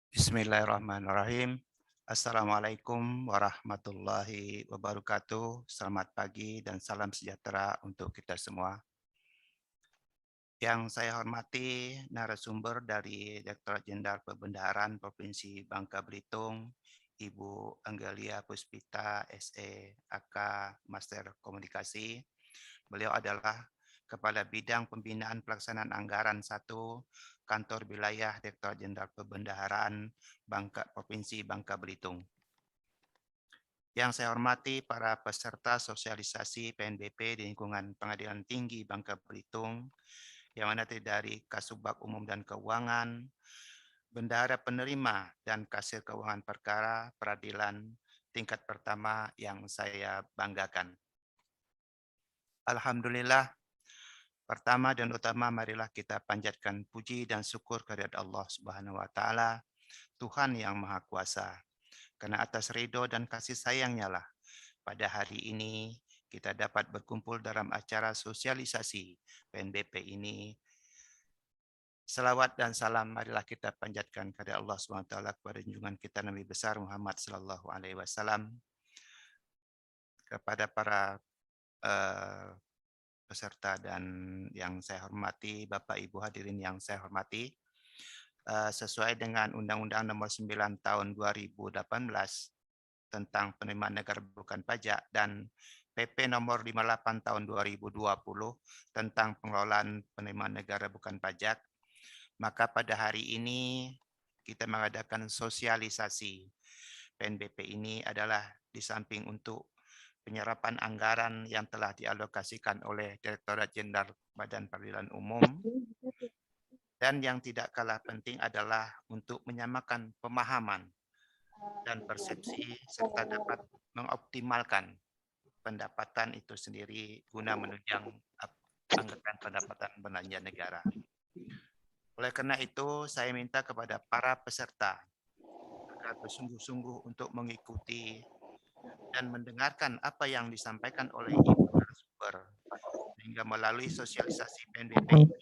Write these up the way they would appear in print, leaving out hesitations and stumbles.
Bismillahirrahmanirrahim. Assalamualaikum warahmatullahi wabarakatuh. Selamat pagi dan salam sejahtera untuk kita semua. Yang saya hormati narasumber dari Direktorat Jenderal Perbendaharaan Provinsi Bangka Belitung, Ibu Anggelia Puspita, SE, AK, Master Komunikasi. Beliau adalah Kepala Bidang Pembinaan Pelaksanaan Anggaran 1, Kantor Wilayah Direktorat Jenderal Perbendaharaan Provinsi Bangka Belitung. Yang saya hormati para peserta sosialisasi PNBP di lingkungan Pengadilan Tinggi Bangka Belitung, yang mana dari Kasubag Umum dan Keuangan, Bendahara Penerima dan Kasir Keuangan Perkara Peradilan tingkat pertama yang saya banggakan. Alhamdulillah, pertama dan utama marilah kita panjatkan puji dan syukur kehadirat Allah Subhanahu wa taala, Tuhan yang Maha Kuasa. Karena atas ridho dan kasih sayangnya lah pada hari ini kita dapat berkumpul dalam acara sosialisasi PNBP ini. Selawat dan salam marilah kita panjatkan kepada Allah SWT kepada junjungan kita Nabi besar Muhammad sallallahu alaihi wasallam, kepada para peserta dan yang saya hormati, Bapak Ibu hadirin yang saya hormati. Sesuai dengan Undang-Undang Nomor 9 Tahun 2018 tentang penerimaan negara bukan pajak dan PP Nomor 58 Tahun 2020 tentang pengelolaan penerimaan negara bukan pajak, maka pada hari ini kita mengadakan sosialisasi PNBP ini adalah di samping untuk penyerapan anggaran yang telah dialokasikan oleh Direktorat Jenderal Badan Peradilan Umum, dan yang tidak kalah penting adalah untuk menyamakan pemahaman dan persepsi serta dapat mengoptimalkan pendapatan itu sendiri guna menunjang anggaran pendapatan belanja negara. Oleh karena itu, saya minta kepada para peserta agar bersungguh-sungguh untuk mengikuti dan mendengarkan apa yang disampaikan oleh Ibu narasumber, sehingga melalui sosialisasi PNBP ini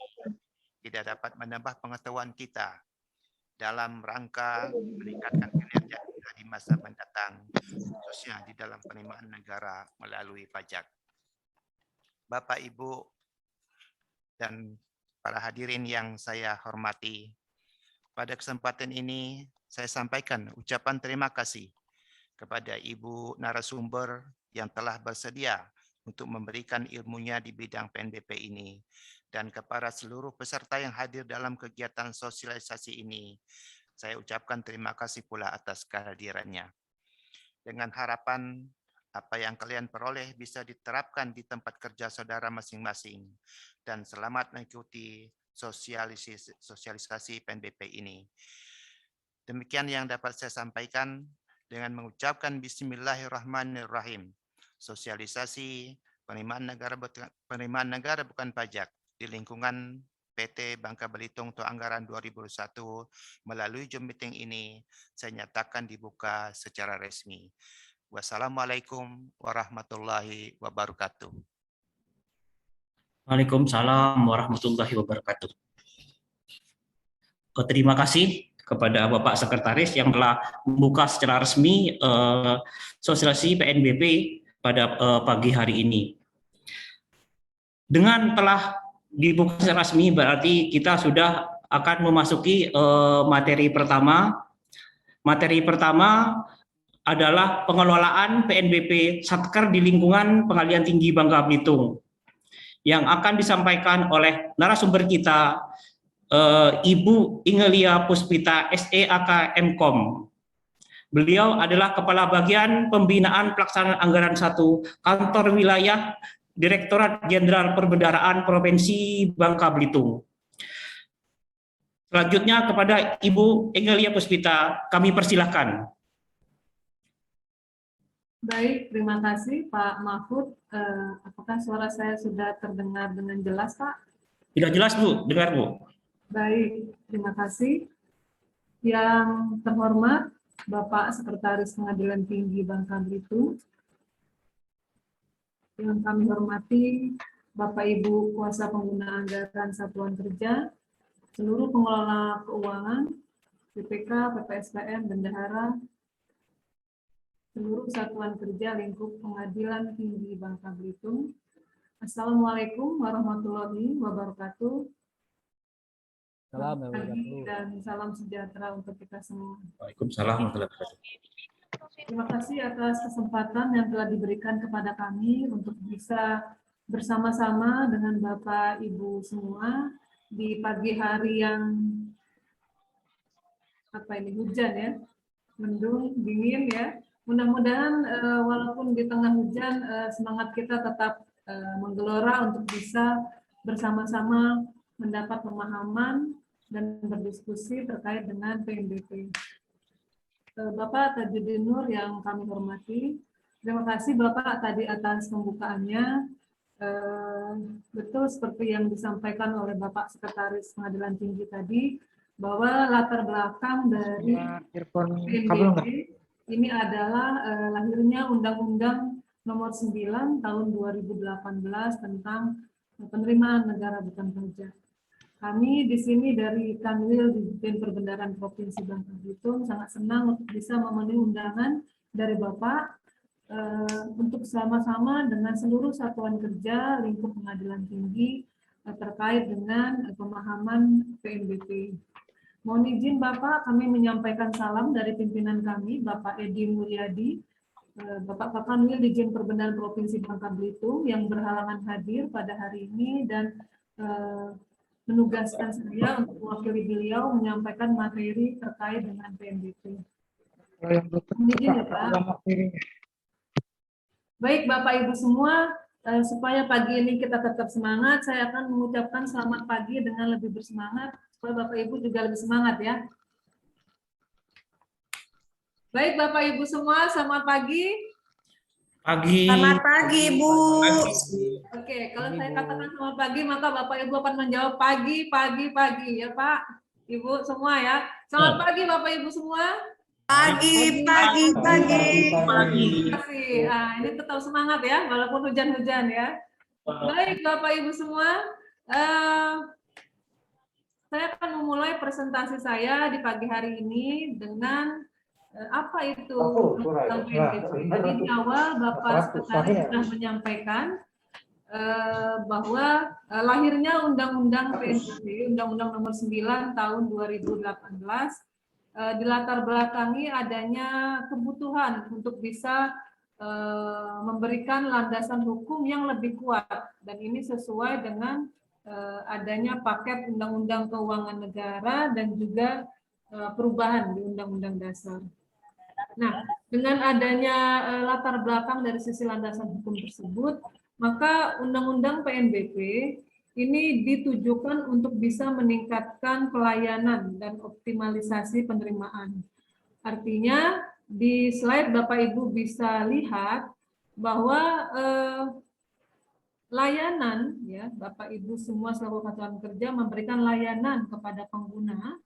tidak dapat menambah pengetahuan kita dalam rangka meningkatkan kinerja kita di masa mendatang, khususnya di dalam penerimaan negara melalui pajak. Bapak, Ibu, dan para hadirin yang saya hormati, pada kesempatan ini saya sampaikan ucapan terima kasih kepada Ibu narasumber yang telah bersedia untuk memberikan ilmunya di bidang PNBP ini, dan kepada seluruh peserta yang hadir dalam kegiatan sosialisasi ini, saya ucapkan terima kasih pula atas kehadirannya. Dengan harapan apa yang kalian peroleh bisa diterapkan di tempat kerja saudara masing-masing, dan selamat mengikuti sosialisasi PNBP ini. Demikian yang dapat saya sampaikan dengan mengucapkan Bismillahirrahmanirrahim. Sosialisasi penerimaan negara bukan pajak di lingkungan PT Bangka Belitung atau Anggaran 2021 melalui Zoom meeting ini saya nyatakan dibuka secara resmi. Wassalamualaikum warahmatullahi wabarakatuh. Waalaikumsalam warahmatullahi wabarakatuh. Terima kasih kepada Bapak Sekretaris yang telah membuka secara resmi sosialisasi PNBP pada pagi hari ini. Dengan telah dibuka secara resmi berarti kita sudah akan memasuki materi pertama. Materi pertama adalah pengelolaan PNBP Satker di lingkungan Pengadilan Tinggi Bangka Belitung, yang akan disampaikan oleh narasumber kita, Ibu Anggelia Puspita, SEAK Mkom. Beliau adalah Kepala Bagian Pembinaan Pelaksanaan Anggaran 1, Kantor Wilayah Direktorat Jenderal Perbendaharaan Provinsi Bangka Belitung. Selanjutnya kepada Ibu Anggelia Puspita, kami persilahkan. Baik, terima kasih Pak Mahfud. Apakah suara saya sudah terdengar dengan jelas, Pak? Sudah jelas, Bu, dengar, Bu. Baik, terima kasih. Yang terhormat Bapak Sekretaris Pengadilan Tinggi Bangka Belitung, yang kami hormati Bapak Ibu Kuasa Pengguna Anggaran Satuan Kerja, seluruh pengelola keuangan, PPK, PPSKM, Bendahara, seluruh satuan kerja lingkup Pengadilan Tinggi Bangka Belitung. Assalamualaikum warahmatullahi wabarakatuh. Selamat pagi dan salam sejahtera untuk kita semua. Waalaikumsalam warahmatullahi wabarakatuh. Terima kasih atas kesempatan yang telah diberikan kepada kami untuk bisa bersama-sama dengan Bapak Ibu semua di pagi hari yang hujan ya, mendung, dingin ya. Mudah-mudahan walaupun di tengah hujan semangat kita tetap menggelora untuk bisa bersama-sama mendapat pemahaman dan berdiskusi terkait dengan PNBP. Bapak Tajuddin Nur yang kami hormati, terima kasih Bapak tadi atas pembukaannya. Betul seperti yang disampaikan oleh Bapak Sekretaris Pengadilan Tinggi tadi, bahwa latar belakang dari PNBP ini adalah lahirnya Undang-Undang Nomor 9 Tahun 2018 tentang penerimaan negara bukan pajak. Kami di sini dari Kanwil Dirjen Perbendaharaan Provinsi Bangka Belitung sangat senang untuk bisa memenuhi undangan dari Bapak untuk sama-sama dengan seluruh satuan kerja lingkup pengadilan tinggi terkait dengan pemahaman PNBP. Mohon izin Bapak, kami menyampaikan salam dari pimpinan kami, Bapak Edi Mulyadi, Bapak Kanwil Dirjen Perbendaharaan Provinsi Bangka Belitung yang berhalangan hadir pada hari ini dan menugaskan saya untuk mewakili beliau menyampaikan materi terkait dengan PNBP. Izin ya Pak. Baik Bapak Ibu semua, supaya pagi ini kita tetap semangat, saya akan mengucapkan selamat pagi dengan lebih bersemangat, supaya Bapak Ibu juga lebih semangat ya. Baik Bapak Ibu semua, selamat pagi. Pagi. Selamat pagi, Bu. Oke, kalau saya katakan selamat pagi, maka Bapak Ibu akan menjawab pagi, pagi, pagi ya Pak, Ibu semua ya. Selamat pagi Bapak Ibu semua. Pagi, pagi, pagi. Terima kasih. Nah, ini tetap semangat ya, walaupun hujan-hujan ya. Baik Bapak Ibu semua, saya akan memulai presentasi saya di pagi hari ini dengan apa itu PNBP. Tadi di awal Bapak Sekretaris sudah menyampaikan bahwa lahirnya Undang-Undang PNBP, Undang-Undang Nomor 9 Tahun 2018, dilatar belakangi adanya kebutuhan untuk bisa memberikan landasan hukum yang lebih kuat, dan ini sesuai dengan adanya paket Undang-Undang Keuangan Negara dan juga perubahan di Undang-Undang Dasar. Nah, dengan adanya latar belakang dari sisi landasan hukum tersebut, maka Undang-Undang PNBP ini ditujukan untuk bisa meningkatkan pelayanan dan optimalisasi penerimaan. Artinya, di slide Bapak Ibu bisa lihat bahwa layanan, ya Bapak Ibu semua selaku satuan kerja memberikan layanan kepada pengguna,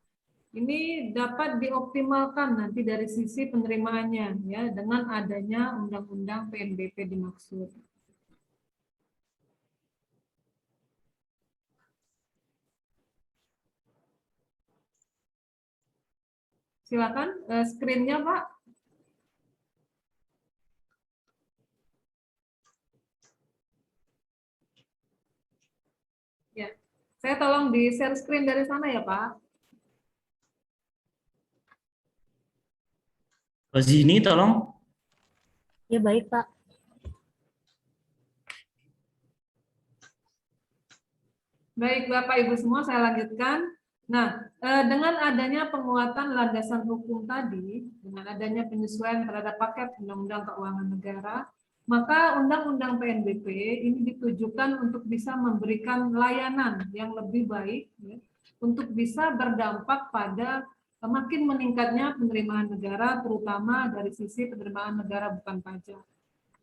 ini dapat dioptimalkan nanti dari sisi penerimaannya ya dengan adanya Undang-Undang PNBP dimaksud. Silakan screen-nya Pak. Ya, saya tolong di share screen dari sana ya Pak. Zini tolong. Ya baik Pak. Baik Bapak Ibu semua, saya lanjutkan. Nah, dengan adanya penguatan landasan hukum tadi, dengan adanya penyesuaian terhadap paket Undang-Undang Keuangan Negara, maka Undang-Undang PNBP ini ditujukan untuk bisa memberikan layanan yang lebih baik, ya, untuk bisa berdampak pada makin meningkatnya penerimaan negara, terutama dari sisi penerimaan negara bukan pajak.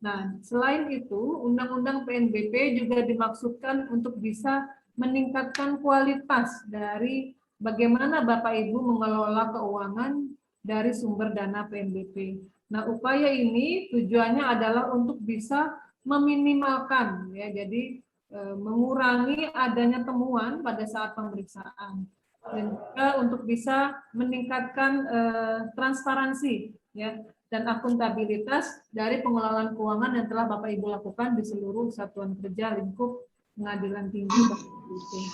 Nah, selain itu, Undang-Undang PNBP juga dimaksudkan untuk bisa meningkatkan kualitas dari bagaimana Bapak Ibu mengelola keuangan dari sumber dana PNBP. Nah, upaya ini tujuannya adalah untuk bisa meminimalkan, ya, jadi mengurangi adanya temuan pada saat pemeriksaan. dan juga untuk bisa meningkatkan transparansi ya dan akuntabilitas dari pengelolaan keuangan yang telah Bapak Ibu lakukan di seluruh satuan kerja lingkup pengadilan tinggi Bangka Belitung.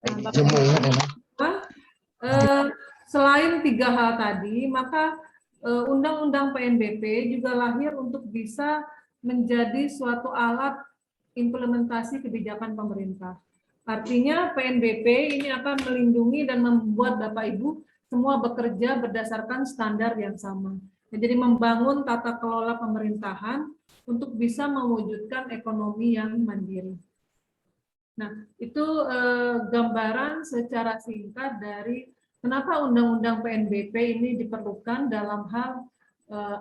Nah, Bapak Ibu, selain 3 hal tadi, maka Undang-Undang PNBP juga lahir untuk bisa menjadi suatu alat implementasi kebijakan pemerintah. Artinya PNBP ini akan melindungi dan membuat Bapak Ibu semua bekerja berdasarkan standar yang sama. Jadi membangun tata kelola pemerintahan untuk bisa mewujudkan ekonomi yang mandiri. Nah, itu gambaran secara singkat dari kenapa Undang-Undang PNBP ini diperlukan dalam hal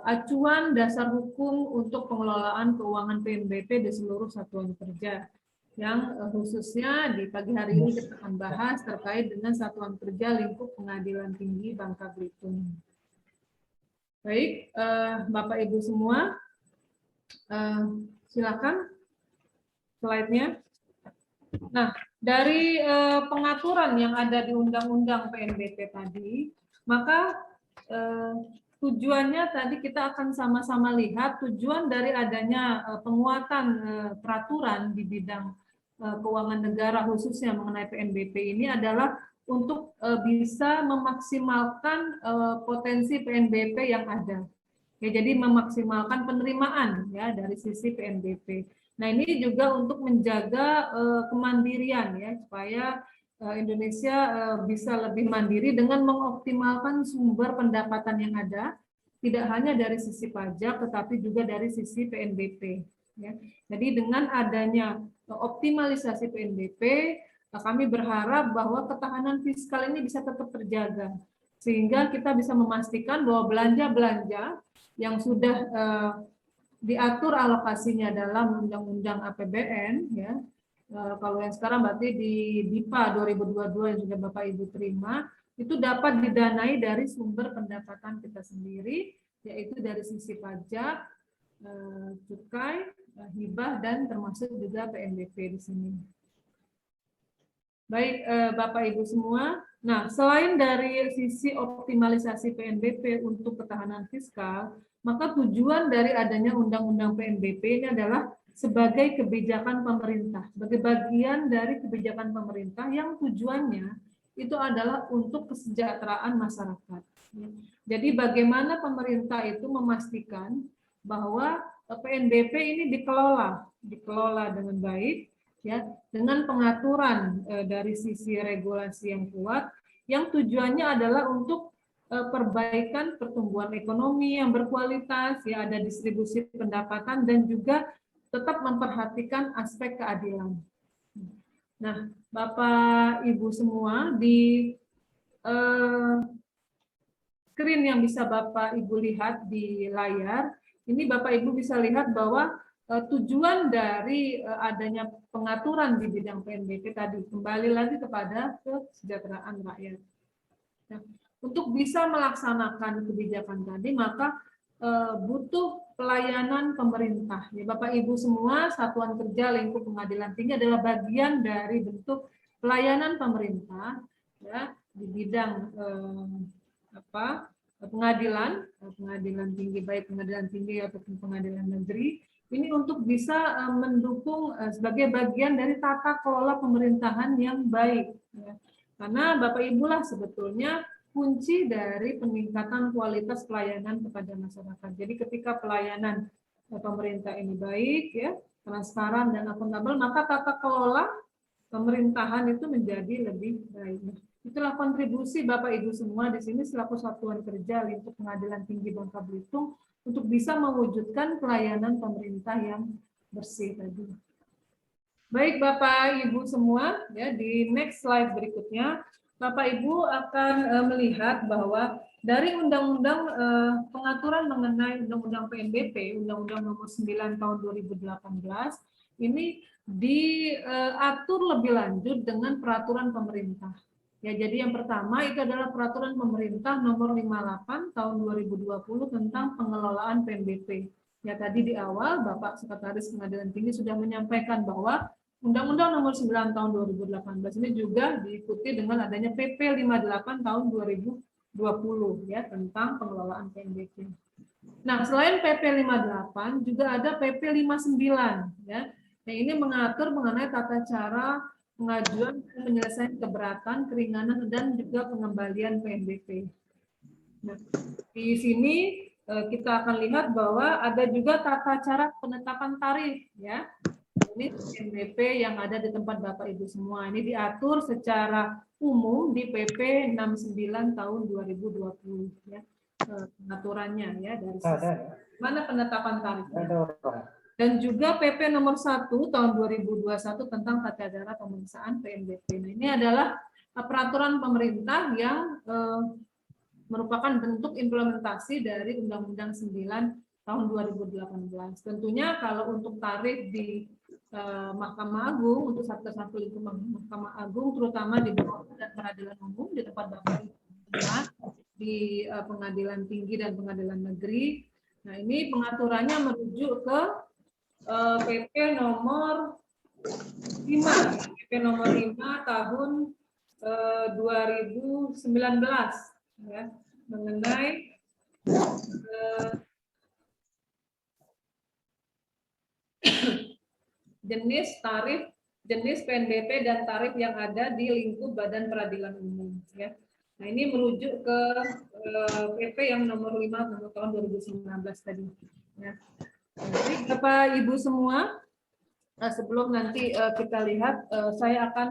acuan dasar hukum untuk pengelolaan keuangan PNBP di seluruh satuan kerja. Yang khususnya di pagi hari ini kita akan bahas terkait dengan satuan kerja lingkup pengadilan tinggi Bangka Belitung. Baik, Bapak Ibu semua, silakan slide-nya. Nah, dari pengaturan yang ada di Undang-Undang PNBP tadi, maka tujuannya tadi kita akan sama-sama lihat tujuan dari adanya penguatan peraturan di bidang keuangan negara khususnya mengenai PNBP ini adalah untuk bisa memaksimalkan potensi PNBP yang ada. Ya, jadi memaksimalkan penerimaan ya dari sisi PNBP. Nah, ini juga untuk menjaga kemandirian ya supaya Indonesia bisa lebih mandiri dengan mengoptimalkan sumber pendapatan yang ada, tidak hanya dari sisi pajak tetapi juga dari sisi PNBP ya. Jadi dengan adanya optimalisasi PNBP, kami berharap bahwa ketahanan fiskal ini bisa tetap terjaga sehingga kita bisa memastikan bahwa belanja-belanja yang sudah diatur alokasinya dalam Undang-Undang APBN ya. Kalau yang sekarang berarti di DIPA 2022 yang sudah Bapak Ibu terima, itu dapat didanai dari sumber pendapatan kita sendiri, yaitu dari sisi pajak, cukai, hibah, dan termasuk juga PNBP di sini. Baik, Bapak Ibu semua. Nah, selain dari sisi optimalisasi PNBP untuk ketahanan fiskal, maka tujuan dari adanya Undang-Undang PNBP ini adalah sebagai kebijakan pemerintah, sebagai bagian dari kebijakan pemerintah yang tujuannya itu adalah untuk kesejahteraan masyarakat. Jadi bagaimana pemerintah itu memastikan bahwa PNBP ini dikelola dengan baik, ya, dengan pengaturan dari sisi regulasi yang kuat, yang tujuannya adalah untuk perbaikan pertumbuhan ekonomi yang berkualitas, ya, ada distribusi pendapatan dan juga tetap memperhatikan aspek keadilan. Nah, Bapak Ibu semua, di screen yang bisa Bapak Ibu lihat di layar, ini Bapak Ibu bisa lihat bahwa tujuan dari adanya pengaturan di bidang PNBP tadi kembali lagi kepada kesejahteraan rakyat. Nah, untuk bisa melaksanakan kebijakan tadi, maka butuh pelayanan pemerintah. Ya, Bapak Ibu semua, satuan kerja lingkup pengadilan tinggi adalah bagian dari bentuk pelayanan pemerintah ya di bidang pengadilan tinggi, baik pengadilan tinggi ataupun pengadilan negeri. Ini untuk bisa mendukung sebagai bagian dari tata kelola pemerintahan yang baik. Ya. Karena Bapak Ibu lah sebetulnya kunci dari peningkatan kualitas pelayanan kepada masyarakat. Jadi ketika pelayanan pemerintah ini baik, ya, transparan dan akuntabel, maka tata kelola pemerintahan itu menjadi lebih baik. Itulah kontribusi Bapak Ibu semua di sini selaku satuan kerja lingkup pengadilan tinggi Bangka Belitung untuk bisa mewujudkan pelayanan pemerintah yang bersih tadi. Baik Bapak Ibu semua, ya, di next slide berikutnya Bapak Ibu akan melihat bahwa dari undang-undang pengaturan mengenai undang-undang PNBP, Undang-Undang Nomor 9 Tahun 2018, ini diatur lebih lanjut dengan peraturan pemerintah. Ya, jadi yang pertama itu adalah peraturan pemerintah Nomor 58 Tahun 2020 tentang pengelolaan PNBP. Ya, tadi di awal Bapak Sekretaris Pengadilan Tinggi sudah menyampaikan bahwa Undang-Undang Nomor 9 Tahun 2018 ini juga diikuti dengan adanya PP 58 Tahun 2020 ya tentang pengelolaan PNBP. Nah, selain PP 58 juga ada PP 59 ya. Yang ini mengatur mengenai tata cara pengajuan dan penyelesaian keberatan, keringanan dan juga pengembalian PNBP. Nah, di sini kita akan lihat bahwa ada juga tata cara penetapan tarif ya. Ini PNBP yang ada di tempat Bapak Ibu semua. Ini diatur secara umum di PP 69 tahun 2020 ya. Pengaturannya ya dari sisi mana penetapan tarifnya. Dan juga PP nomor 1 tahun 2021 tentang tata cara pemeriksaan PNBP. Nah, ini adalah peraturan pemerintah yang merupakan bentuk implementasi dari Undang-Undang 9 tahun 2018. Tentunya kalau untuk tarif di Mahkamah Agung, untuk satu lingkup Mahkamah Agung, terutama di bawah dan peradilan umum di tempat Bapak di pengadilan tinggi dan pengadilan negeri. Nah, ini pengaturannya merujuk ke PP nomor 5, PP nomor 5 tahun 2019 ya, mengenai jenis PNBP dan tarif yang ada di lingkup Badan Peradilan Umum ya. Nah, ini merujuk ke PP yang nomor 5 tahun 2019 tadi ya. Jadi Bapak Ibu semua, sebelum nanti kita lihat, saya akan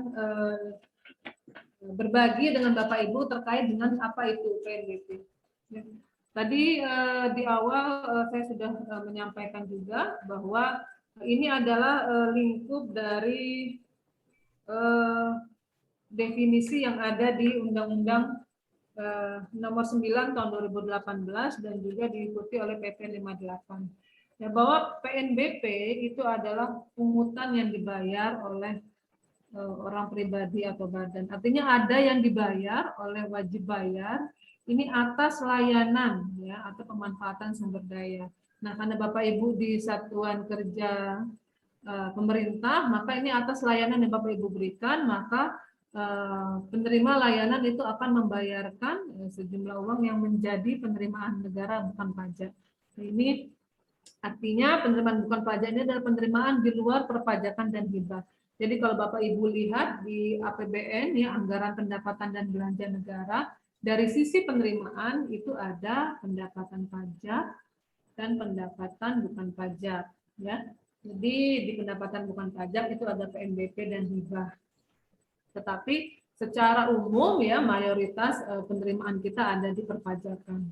berbagi dengan Bapak Ibu terkait dengan apa itu PNBP. Ya. Tadi di awal saya sudah menyampaikan juga bahwa ini adalah lingkup dari definisi yang ada di Undang-Undang Nomor 9 tahun 2018 dan juga diikuti oleh PP 58. Ya, bahwa PNBP itu adalah pungutan yang dibayar oleh orang pribadi atau badan. Artinya ada yang dibayar oleh wajib bayar ini atas layanan ya atau pemanfaatan sumber daya. Nah, karena Bapak Ibu di satuan kerja pemerintah, maka ini atas layanan yang Bapak Ibu berikan, maka penerima layanan itu akan membayarkan sejumlah uang yang menjadi penerimaan negara bukan pajak. Nah, ini artinya penerimaan bukan pajak ini adalah penerimaan di luar perpajakan dan hibah. Jadi kalau Bapak Ibu lihat di APBN ya anggaran pendapatan dan belanja negara, dari sisi penerimaan itu ada pendapatan pajak dan pendapatan bukan pajak ya. Jadi di pendapatan bukan pajak itu ada PNBP dan hibah. Tetapi secara umum ya mayoritas penerimaan kita ada di perpajakan.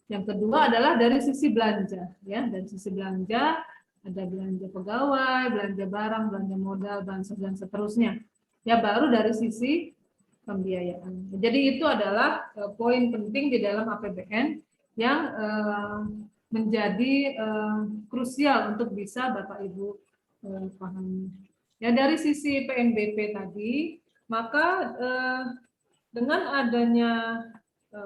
Yang kedua adalah dari sisi belanja ya, dari sisi belanja ada belanja pegawai, belanja barang, belanja modal, bansos dan seterusnya. Ya baru dari sisi pembiayaan. Jadi itu adalah poin penting di dalam APBN yang menjadi krusial untuk bisa Bapak Ibu pahami. Ya dari sisi PNBP tadi, maka dengan adanya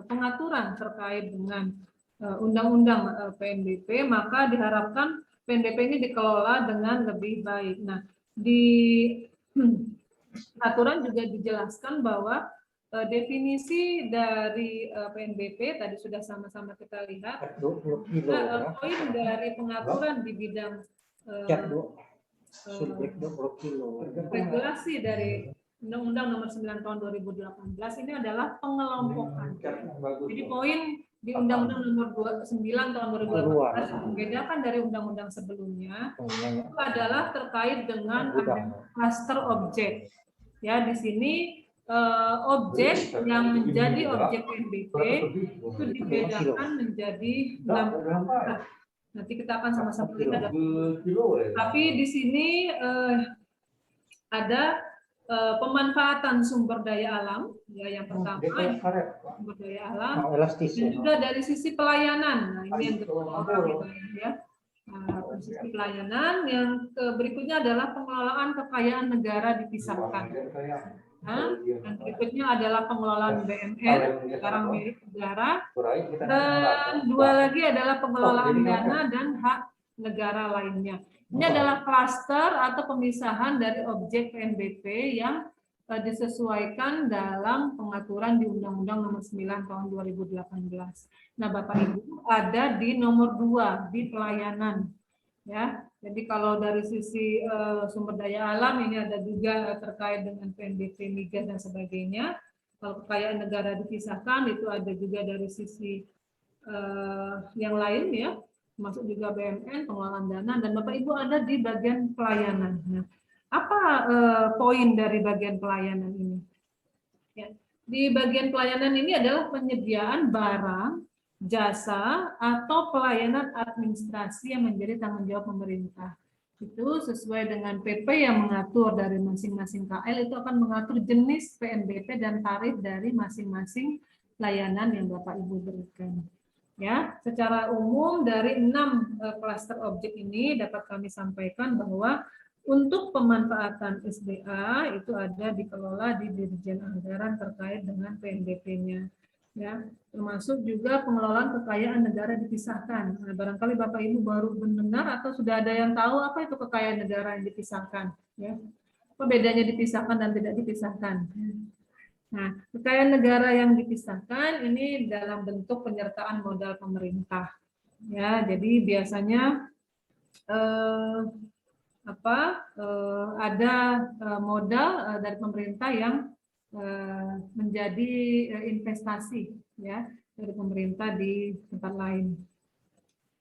pengaturan terkait dengan undang-undang PNBP, maka diharapkan PNBP ini dikelola dengan lebih baik. Nah, di aturan juga dijelaskan bahwa definisi dari PNBP tadi sudah sama-sama kita lihat. Poin dari pengaturan di bidang regulasi dari Undang-Undang Nomor 9 Tahun 2018 ini adalah pengelompokan. Jadi poin di Undang-Undang Nomor 9 Tahun 2018 membedakan dari undang-undang sebelumnya itu adalah terkait dengan cluster objek. Ya, di sini objek yang menjadi objek PNBP itu dibedakan menjadi 6. Nanti kita akan sama-sama lihat. Tapi di sini ada pemanfaatan sumber daya alam, ya yang pertama sumber daya alam, dan juga dari sisi pelayanan. Nah ini yang kedua ya. Dari sisi pelayanan, yang berikutnya adalah pengelolaan kekayaan negara dipisahkan. Nah, dan berikutnya adalah pengelolaan BUMN, barang milik negara, dan dua lagi adalah pengelolaan dana dan hak negara lainnya. Ini adalah klaster atau pemisahan dari objek PNBP yang disesuaikan dalam pengaturan di Undang-Undang Nomor 9 Tahun 2018. Nah, Bapak Ibu ada di nomor 2 di pelayanan. Ya, jadi kalau dari sisi sumber daya alam ini ada juga terkait dengan PNBP, migas dan sebagainya. Kalau kekayaan negara dipisahkan itu ada juga dari sisi yang lain ya, termasuk juga BUMN, pengelolaan dana, dan Bapak Ibu ada di bagian pelayanan. Nah, apa poin dari bagian pelayanan ini? Ya, di bagian pelayanan ini adalah penyediaan barang, jasa, atau pelayanan administrasi yang menjadi tanggung jawab pemerintah. Itu sesuai dengan PP yang mengatur dari masing-masing KL, itu akan mengatur jenis PNBP dan tarif dari masing-masing layanan yang Bapak Ibu berikan. Ya, secara umum dari 6 klaster objek ini dapat kami sampaikan bahwa untuk pemanfaatan SDA itu ada dikelola di Dirjen Anggaran terkait dengan PNBP-nya. Ya, termasuk juga pengelolaan kekayaan negara dipisahkan. Nah, barangkali Bapak Ibu baru mendengar atau sudah ada yang tahu apa itu kekayaan negara yang dipisahkan. Ya, apa bedanya dipisahkan dan tidak dipisahkan? Nah, kekayaan negara yang dipisahkan ini dalam bentuk penyertaan modal pemerintah. Ya, jadi biasanya ada modal dari pemerintah yang menjadi investasi ya dari pemerintah di tempat lain.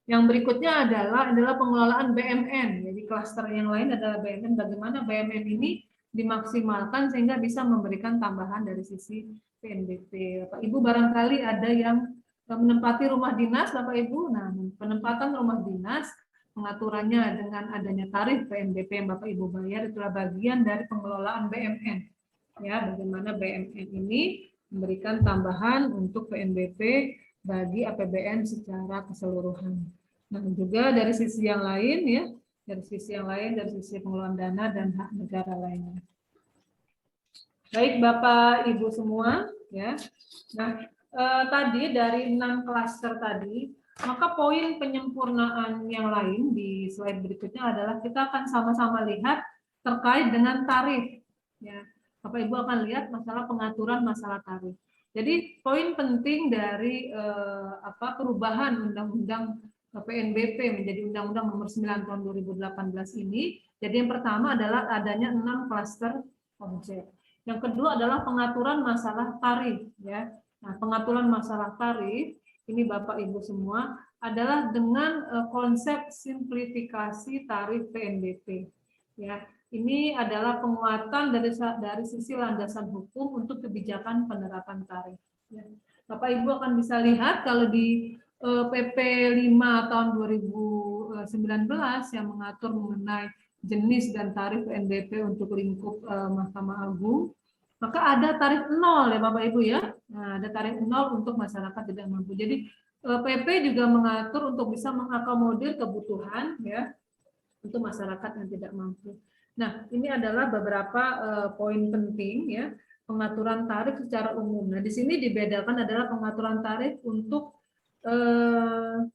Yang berikutnya adalah pengelolaan BMN. Jadi klaster yang lain adalah BMN. Bagaimana BMN ini dimaksimalkan sehingga bisa memberikan tambahan dari sisi PNBP. Bapak Ibu barangkali ada yang menempati rumah dinas, Bapak Ibu. Nah, penempatan rumah dinas pengaturannya dengan adanya tarif PNBP yang Bapak Ibu bayar itulah bagian dari pengelolaan BMN. Ya, bagaimana BMN ini memberikan tambahan untuk PNBP bagi APBN secara keseluruhan. Nah, juga dari sisi yang lain ya, dari sisi pengelolaan dana dan hak negara lainnya. Baik Bapak Ibu semua, ya. Nah, tadi dari 6 klaster tadi, maka poin penyempurnaan yang lain di slide berikutnya adalah kita akan sama-sama lihat terkait dengan tarif. Ya, Bapak Ibu akan lihat masalah pengaturan masalah tarif. Jadi poin penting dari perubahan Undang-Undang PNBP menjadi Undang-Undang Nomor 9 Tahun 2018 ini. Jadi yang pertama adalah adanya 6 klaster objek. Yang kedua adalah pengaturan masalah tarif. Ya, nah pengaturan masalah tarif ini Bapak Ibu semua adalah dengan konsep simplifikasi tarif PNBP. Ya, ini adalah penguatan dari sisi landasan hukum untuk kebijakan penerapan tarif. Ya. Bapak Ibu akan bisa lihat kalau di PP 5 tahun 2019 yang mengatur mengenai jenis dan tarif PNBP untuk lingkup Mahkamah Agung, maka ada tarif 0 ya Bapak Ibu ya. Nah, ada tarif 0 untuk masyarakat tidak mampu. Jadi PP juga mengatur untuk bisa mengakomodir kebutuhan ya untuk masyarakat yang tidak mampu. Nah, ini adalah beberapa poin penting ya pengaturan tarif secara umum. Nah, di sini dibedakan adalah pengaturan tarif untuk 6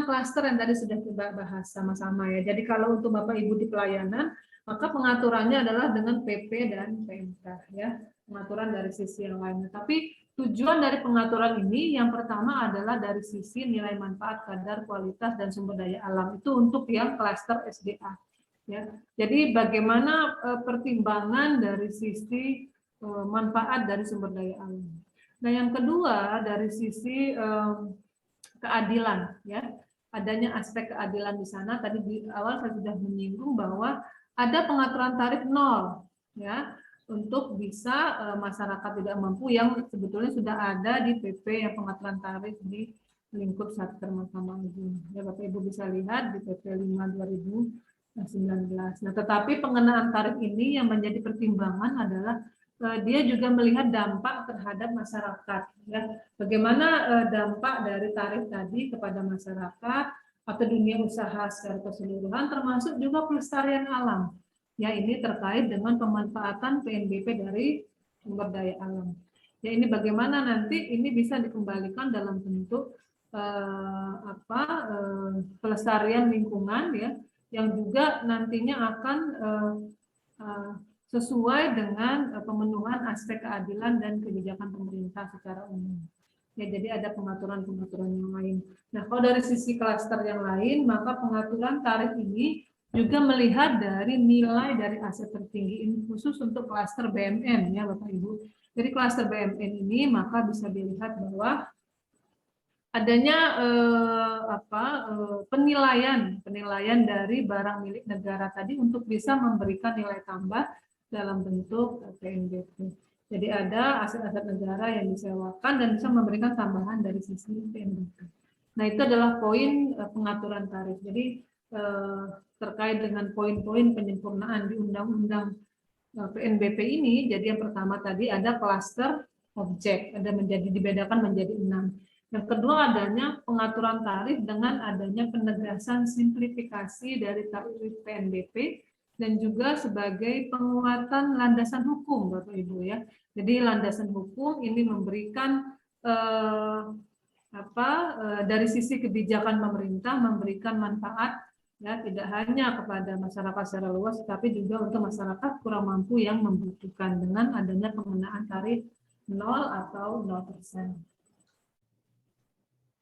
klaster yang tadi sudah kita bahas sama-sama ya. Jadi kalau untuk Bapak Ibu di pelayanan, maka pengaturannya adalah dengan PP dan PMK ya, pengaturan dari sisi yang lainnya. Tapi tujuan dari pengaturan ini yang pertama adalah dari sisi nilai manfaat, kadar, kualitas dan sumber daya alam. Itu untuk yang klaster SDA. Ya. Jadi bagaimana pertimbangan dari sisi manfaat dari sumber daya alam. Nah, yang kedua dari sisi keadilan ya. Adanya aspek keadilan di sana tadi di awal saya sudah menyinggung bahwa ada pengaturan tarif 0 ya untuk bisa masyarakat tidak mampu yang sebetulnya sudah ada di PP yang pengaturan tarif di lingkup Satker Mahkamah Agung. Ya Bapak Ibu bisa lihat di PP 5 2019. Nah, tetapi pengenaan tarif ini yang menjadi pertimbangan adalah dia juga melihat dampak terhadap masyarakat. Ya. Bagaimana dampak dari tarif tadi kepada masyarakat atau dunia usaha secara keseluruhan, termasuk juga pelestarian alam. Ya, ini terkait dengan pemanfaatan PNBP dari sumber daya alam. Ya, ini bagaimana nanti ini bisa dikembalikan dalam bentuk pelestarian lingkungan ya, yang juga nantinya akan sesuai dengan pemenuhan aspek keadilan dan kebijakan pemerintah secara umum. Ya, jadi ada pengaturan-pengaturan yang lain. Nah, kalau dari sisi klaster yang lain, maka pengaturan tarif ini juga melihat dari nilai dari aset tertinggi ini khusus untuk klaster BMN ya Bapak Ibu. Jadi klaster BMN ini maka bisa dilihat bahwa adanya penilaian dari barang milik negara tadi untuk bisa memberikan nilai tambah dalam bentuk PNBP. Jadi ada aset-aset negara yang disewakan dan bisa memberikan tambahan dari sisi PNBP. Nah, itu adalah poin pengaturan tarif. Jadi terkait dengan poin-poin penyempurnaan di Undang-Undang PNBP ini, jadi yang pertama tadi ada klaster objek, ada dibedakan menjadi 6. Yang kedua adanya pengaturan tarif dengan adanya penegasan simplifikasi dari tarif PNBP dan juga sebagai penguatan landasan hukum, Bapak Ibu ya. Jadi landasan hukum ini memberikan dari sisi kebijakan pemerintah memberikan manfaat ya tidak hanya kepada masyarakat secara luas, tapi juga untuk masyarakat kurang mampu yang membutuhkan dengan adanya pengenaan tarif 0 atau 0%.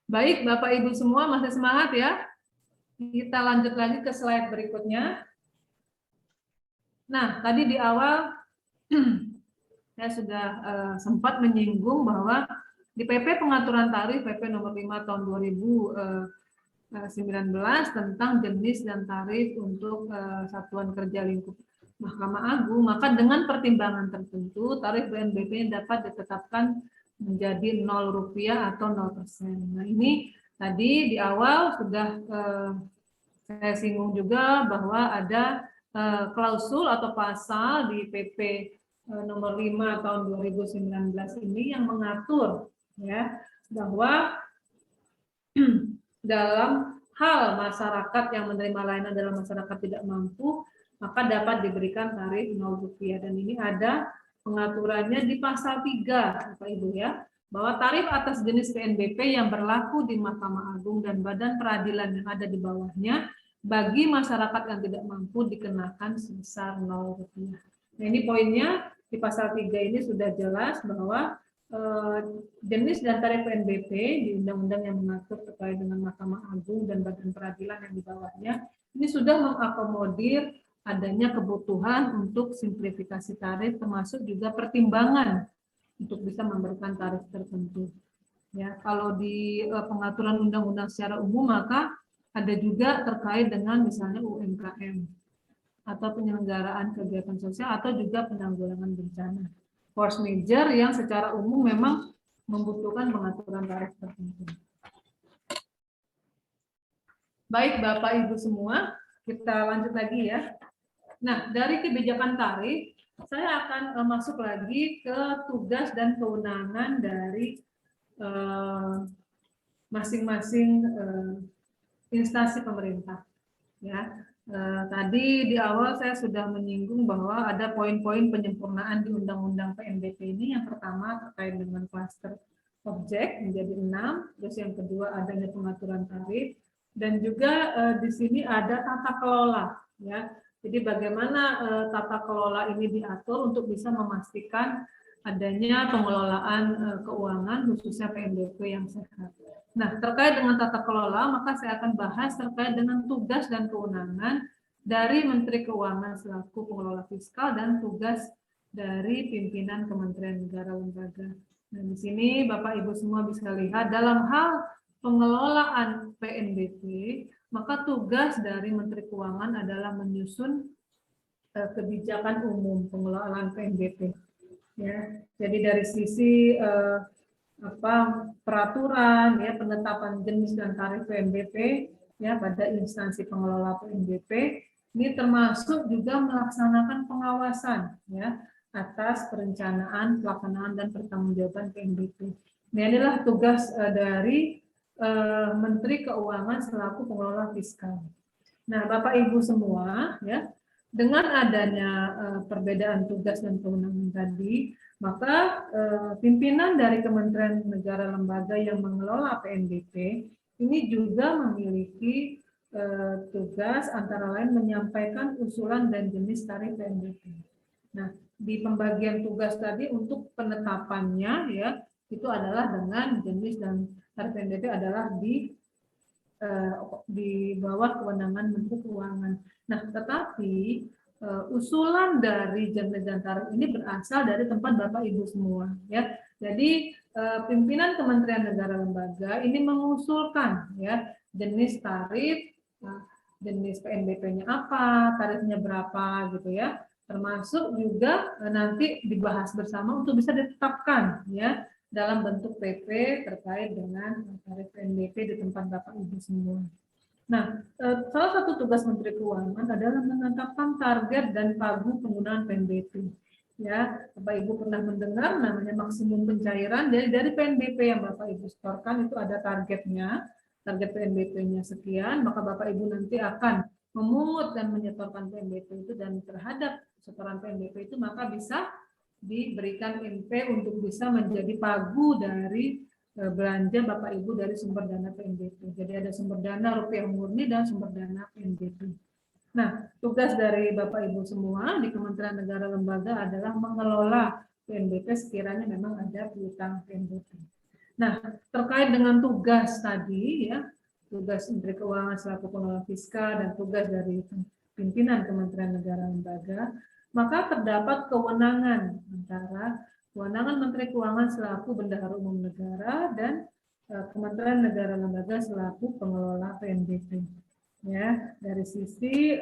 Baik, Bapak Ibu semua masih semangat ya? Kita lanjut lagi ke slide berikutnya. Nah, tadi di awal saya sudah sempat menyinggung bahwa di PP Pengaturan Tarif PP nomor 5 tahun 2019 tentang jenis dan tarif untuk satuan kerja lingkup Mahkamah Agung, maka dengan pertimbangan tertentu tarif PNBP dapat ditetapkan menjadi Rp0 atau 0%. Nah, ini tadi di awal sudah saya singgung juga bahwa ada klausul atau pasal di PP nomor 5 tahun 2019 ini yang mengatur ya bahwa dalam hal masyarakat yang menerima layanan dalam masyarakat tidak mampu, maka dapat diberikan tarif Rp0. Dan ini ada pengaturannya di pasal 3, Bapak Ibu ya, bahwa tarif atas jenis PNBP yang berlaku di Mahkamah Agung dan badan peradilan yang ada di bawahnya bagi masyarakat yang tidak mampu dikenakan sebesar Rp0. Nah, ini poinnya di pasal 3 ini sudah jelas bahwa jenis dan tarif PNBP di undang-undang yang mengatur terkait dengan Mahkamah Agung dan badan peradilan yang di bawahnya ini sudah mengakomodir adanya kebutuhan untuk simplifikasi tarif termasuk juga pertimbangan untuk bisa memberikan tarif tertentu. Ya, kalau di pengaturan undang-undang secara umum maka ada juga terkait dengan misalnya UMKM atau penyelenggaraan kegiatan sosial atau juga penanggulangan bencana. Force major yang secara umum memang membutuhkan pengaturan tarif tertentu. Baik Bapak Ibu semua, kita lanjut lagi ya. Nah, dari kebijakan tarif, saya akan masuk lagi ke tugas dan kewenangan dari masing-masing instansi pemerintah. Ya, tadi di awal saya sudah menyinggung bahwa ada poin-poin penyempurnaan di Undang-Undang PNBP ini. Yang pertama terkait dengan klaster objek menjadi 6, terus yang kedua adanya pengaturan tarif, dan juga di sini ada tata kelola. Ya, jadi bagaimana tata kelola ini diatur untuk bisa memastikan adanya pengelolaan keuangan khususnya PNBP yang sehat. Nah, terkait dengan tata kelola, maka saya akan bahas terkait dengan tugas dan kewenangan dari Menteri Keuangan selaku pengelola fiskal dan tugas dari pimpinan Kementerian Negara Lembaga. Nah, di sini Bapak Ibu semua bisa lihat dalam hal pengelolaan PNBP, maka tugas dari Menteri Keuangan adalah menyusun kebijakan umum pengelolaan PNBP. Ya, jadi dari sisi peraturan ya penetapan jenis dan tarif PNBP ya pada instansi pengelola PNBP ini termasuk juga melaksanakan pengawasan ya atas perencanaan, pelaksanaan dan pertanggungjawaban PNBP. Ini adalah tugas dari Menteri Keuangan selaku pengelola fiskal. Nah, Bapak Ibu semua ya, dengan adanya perbedaan tugas dan kewenangan tadi, maka pimpinan dari kementerian negara lembaga yang mengelola PNBP ini juga memiliki tugas antara lain menyampaikan usulan dan jenis tarif PNBP. Nah, di pembagian tugas tadi untuk penetapannya ya itu adalah dengan jenis dan tarif PNBP adalah di bawah kewenangan Menteri Keuangan. Nah, tetapi usulan dari jenis dan tarif ini berasal dari tempat Bapak Ibu semua ya. Jadi pimpinan Kementerian Negara Lembaga ini mengusulkan ya jenis tarif, jenis PNBP-nya apa, tarifnya berapa gitu ya. Termasuk juga nanti dibahas bersama untuk bisa ditetapkan ya dalam bentuk PP terkait dengan tarif PNBP di tempat Bapak Ibu semua. Nah, salah satu tugas Menteri Keuangan adalah menetapkan target dan pagu penggunaan PNBP. Ya, Bapak Ibu pernah mendengar namanya maksimum pencairan dari PNBP yang Bapak Ibu setorkan itu ada targetnya, target PNBP-nya sekian, maka Bapak Ibu nanti akan memungut dan menyetorkan PNBP itu dan terhadap setoran PNBP itu maka bisa diberikan MP untuk bisa menjadi pagu dari belanja Bapak Ibu dari sumber dana PNBP. Jadi ada sumber dana rupiah murni dan sumber dana PNBP. Nah, tugas dari Bapak Ibu semua di Kementerian Negara Lembaga adalah mengelola PNBP sekiranya memang ada piutang PNBP. Nah, terkait dengan tugas tadi ya, tugas Menteri Keuangan selaku pengelola fiskal dan tugas dari pimpinan Kementerian Negara Lembaga, maka terdapat kewenangan antara kewenangan Menteri Keuangan selaku Bendahara Umum Negara dan Kementerian Negara Lembaga selaku pengelola PNBP. Ya, dari sisi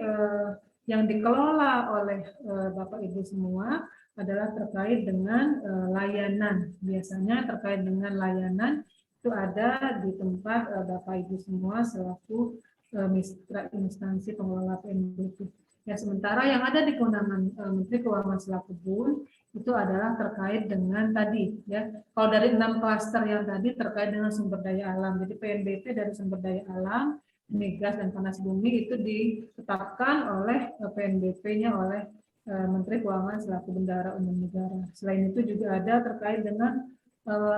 yang dikelola oleh Bapak Ibu semua adalah terkait dengan layanan. Biasanya terkait dengan layanan itu ada di tempat Bapak Ibu semua selaku mitra instansi pengelola PNBP. Ya, sementara yang ada di kewenangan Menteri Keuangan selaku BUN itu adalah terkait dengan tadi ya. Kalau dari 6 klaster yang tadi terkait dengan sumber daya alam. Jadi PNBP dari sumber daya alam, migas dan panas bumi itu ditetapkan oleh PNBP-nya oleh Menteri Keuangan selaku Bendahara Umum Negara. Selain itu juga ada terkait dengan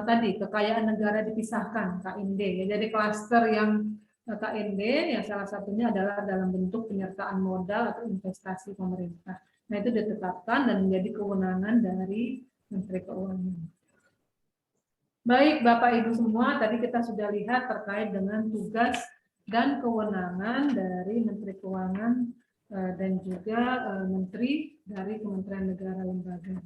tadi kekayaan negara dipisahkan KIND. Ya. Jadi klaster yang KND yang salah satunya adalah dalam bentuk penyertaan modal atau investasi pemerintah. Nah, itu ditetapkan dan menjadi kewenangan dari Menteri Keuangan. Baik, Bapak Ibu semua, tadi kita sudah lihat terkait dengan tugas dan kewenangan dari Menteri Keuangan dan juga Menteri dari Kementerian Negara Lembaga.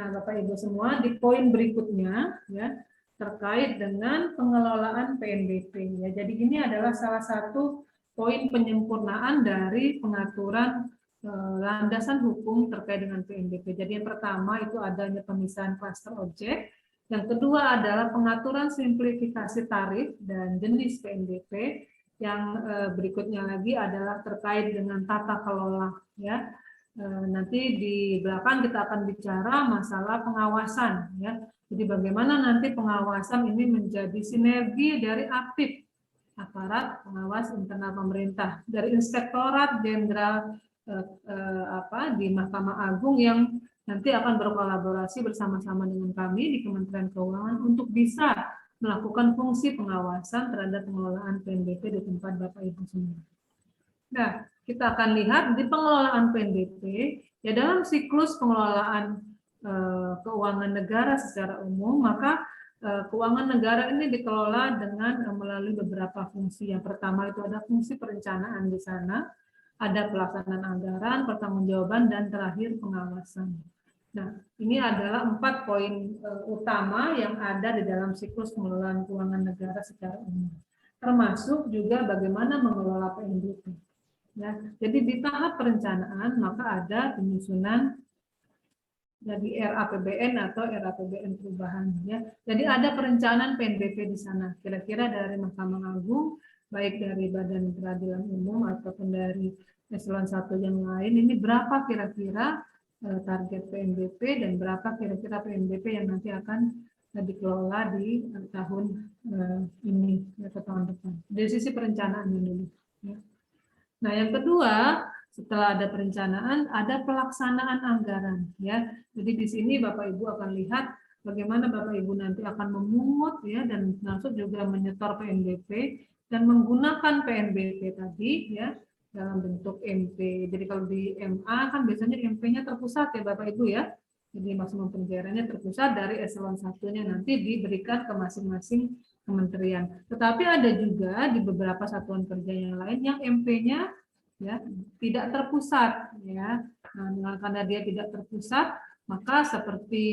Nah, Bapak Ibu semua, di poin berikutnya ya terkait dengan pengelolaan PNBP. Ya, jadi ini adalah salah satu poin penyempurnaan dari pengaturan landasan hukum terkait dengan PNBP. Jadi yang pertama itu adanya pemisahan klaster objek. Yang kedua adalah pengaturan simplifikasi tarif dan jenis PNBP. Yang berikutnya lagi adalah terkait dengan tata kelola. Ya, nanti di belakang kita akan bicara masalah pengawasan. Ya. Jadi bagaimana nanti pengawasan ini menjadi sinergi dari aktif aparat pengawas internal pemerintah dari Inspektorat Jenderal di Mahkamah Agung yang nanti akan berkolaborasi bersama-sama dengan kami di Kementerian Keuangan untuk bisa melakukan fungsi pengawasan terhadap pengelolaan PNBP di tempat Bapak Ibu semua. Nah, kita akan lihat di pengelolaan PNBP ya dalam siklus pengelolaan keuangan negara secara umum, maka keuangan negara ini dikelola dengan melalui beberapa fungsi. Yang pertama itu ada fungsi perencanaan di sana, ada pelaksanaan anggaran, pertanggungjawaban, dan terakhir pengawasan. Nah, ini adalah 4 poin utama yang ada di dalam siklus pengelolaan keuangan negara secara umum. Termasuk juga bagaimana mengelola PNBP. Ya, jadi di tahap perencanaan maka ada penyusunan jadi RAPBN atau RAPBN perubahan ya. Jadi ada perencanaan PNBP di sana. Kira-kira dari Mahkamah Agung, baik dari Badan Peradilan Umum ataupun dari eselon 1 yang lain, ini berapa kira-kira target PNBP dan berapa kira-kira PNBP yang nanti akan dikelola di tahun ini atau tahun depan. Dari sisi perencanaan dulu. Ya. Nah, yang kedua, setelah ada perencanaan, ada pelaksanaan anggaran, ya. Jadi di sini Bapak Ibu akan lihat bagaimana Bapak Ibu nanti akan memungut, ya, dan termasuk juga menyetor PNBP dan menggunakan PNBP tadi, ya, dalam bentuk MP. Jadi kalau di MA kan biasanya MP-nya terpusat, ya Bapak Ibu, ya. Jadi maksimum pencairannya terpusat dari eselon 1-nya nanti diberikan ke masing-masing kementerian. Tetapi ada juga di beberapa satuan kerja yang lain yang MP-nya, ya, tidak terpusat, ya. Nah, karena dia tidak terpusat, maka seperti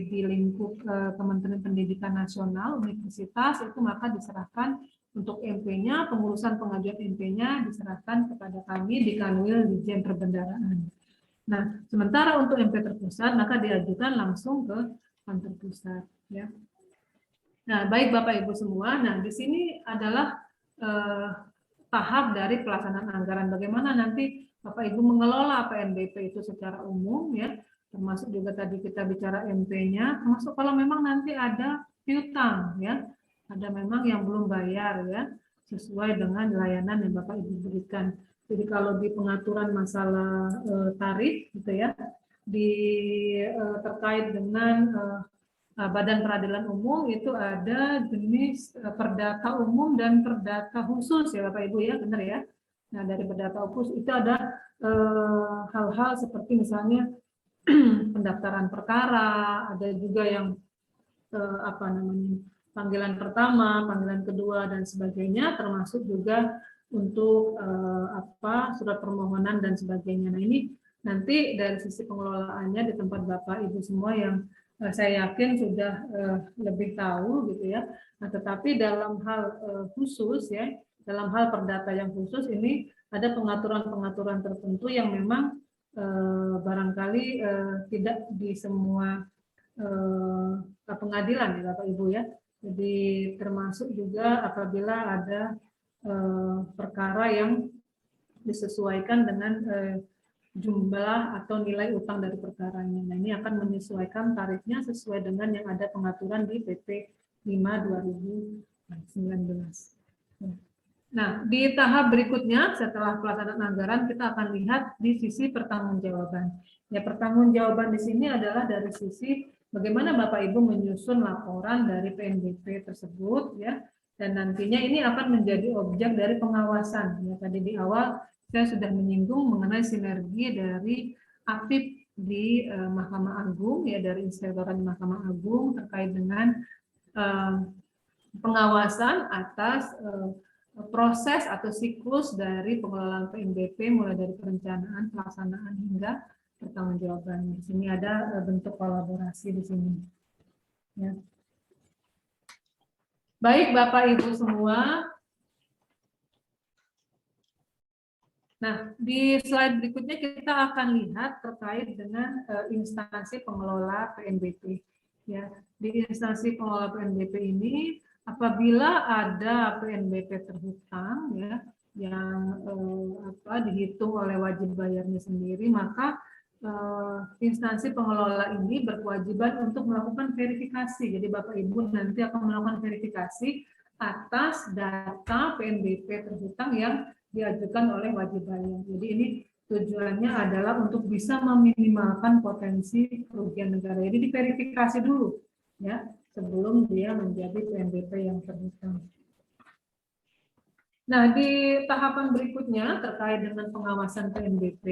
di lingkup Kementerian Pendidikan Nasional, universitas itu maka diserahkan untuk MP-nya, pengurusan pengajuan MP-nya diserahkan kepada kami di Kanwil Dirjen Perbendaharaan. Nah, sementara untuk MP terpusat maka diajukan langsung ke kantor pusat, ya. Nah, baik Bapak Ibu semua. Nah, di sini adalah tahap dari pelaksanaan anggaran. Bagaimana nanti Bapak Ibu mengelola PNBP itu secara umum, ya, termasuk juga tadi kita bicara MP-nya, termasuk kalau memang nanti ada piutang, ya, ada memang yang belum bayar, ya, sesuai dengan layanan yang Bapak Ibu berikan. Jadi kalau di pengaturan masalah tarif, gitu ya, terkait dengan Badan Peradilan Umum itu ada jenis perdata umum dan perdata khusus, ya Bapak Ibu, ya, benar ya. Nah, dari perdata khusus itu ada hal-hal seperti misalnya pendaftaran perkara, ada juga yang panggilan pertama, panggilan kedua dan sebagainya, termasuk juga untuk surat permohonan dan sebagainya. Nah, ini nanti dari sisi pengelolaannya di tempat Bapak Ibu semua yang saya yakin sudah lebih tahu, gitu ya. Nah, tetapi dalam hal khusus, ya, dalam hal perdata yang khusus ini ada pengaturan-pengaturan tertentu yang memang barangkali tidak di semua pengadilan, ya Bapak Ibu, ya. Jadi termasuk juga apabila ada perkara yang disesuaikan dengan jumlah atau nilai utang dari perkaranya. Nah, ini akan menyesuaikan tarifnya sesuai dengan yang ada pengaturan di PP 5/2019. Nah, di tahap berikutnya setelah pelaksanaan anggaran kita akan lihat di sisi pertanggungjawaban. Ya, pertanggungjawaban di sini adalah dari sisi bagaimana Bapak Ibu menyusun laporan dari PNBP tersebut, ya. Dan nantinya ini akan menjadi objek dari pengawasan. Ya, tadi di awal saya sudah menyinggung mengenai sinergi dari aktif di Mahkamah Agung, ya, dari inspektorat Mahkamah Agung terkait dengan pengawasan atas proses atau siklus dari pengelolaan PNBP mulai dari perencanaan, pelaksanaan hingga pertanggungjawaban. Di sini ada bentuk kolaborasi di sini. Ya. Baik Bapak Ibu semua. Nah, di slide berikutnya kita akan lihat terkait dengan instansi pengelola PNBP. Ya, di instansi pengelola PNBP ini, apabila ada PNBP terhutang, ya, yang dihitung oleh wajib bayarnya sendiri, maka instansi pengelola ini berkewajiban untuk melakukan verifikasi. Jadi Bapak Ibu nanti akan melakukan verifikasi atas data PNBP terhutang yang diajukan oleh wajib bayar. Jadi ini tujuannya adalah untuk bisa meminimalkan potensi kerugian negara. Jadi diverifikasi dulu, ya, sebelum dia menjadi PNBP yang terhutang. Nah, di tahapan berikutnya terkait dengan pengawasan PNBP,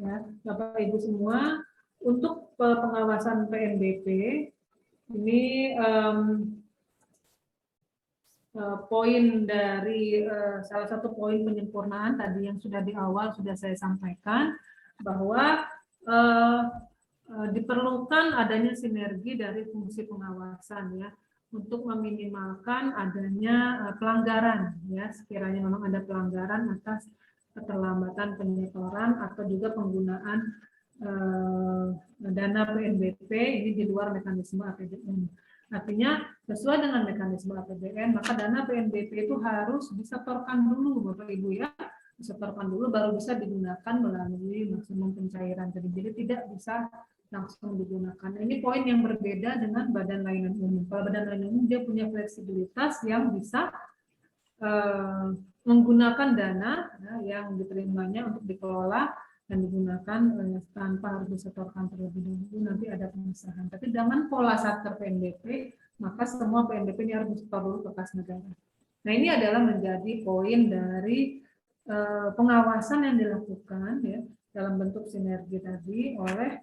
ya, Bapak Ibu semua, untuk pengawasan PNBP ini poin dari salah satu poin penyempurnaan tadi yang sudah di awal sudah saya sampaikan bahwa diperlukan adanya sinergi dari fungsi pengawasan, ya, untuk meminimalkan adanya pelanggaran, ya, sekiranya memang ada pelanggaran atas keterlambatan penyetoran atau juga penggunaan dana PNBP ini di luar mekanisme APBN. Artinya sesuai dengan mekanisme APBN, maka dana PNBP itu harus disetorkan dulu, Bapak Ibu, ya, disetorkan dulu baru bisa digunakan melalui maksimum pencairan. Jadi tidak bisa langsung digunakan. Ini poin yang berbeda dengan Badan Layanan Umum. Kalau Badan Layanan Umum dia punya fleksibilitas yang bisa menggunakan dana yang diterimanya untuk dikelola dan digunakan tanpa harus disetorkan terlebih dahulu, nanti ada pengesahan. Tapi dengan pola Satker PNBP, maka semua PNBP ini harus disetor dulu ke kas negara. Nah, ini adalah menjadi poin dari pengawasan yang dilakukan ya dalam bentuk sinergi tadi oleh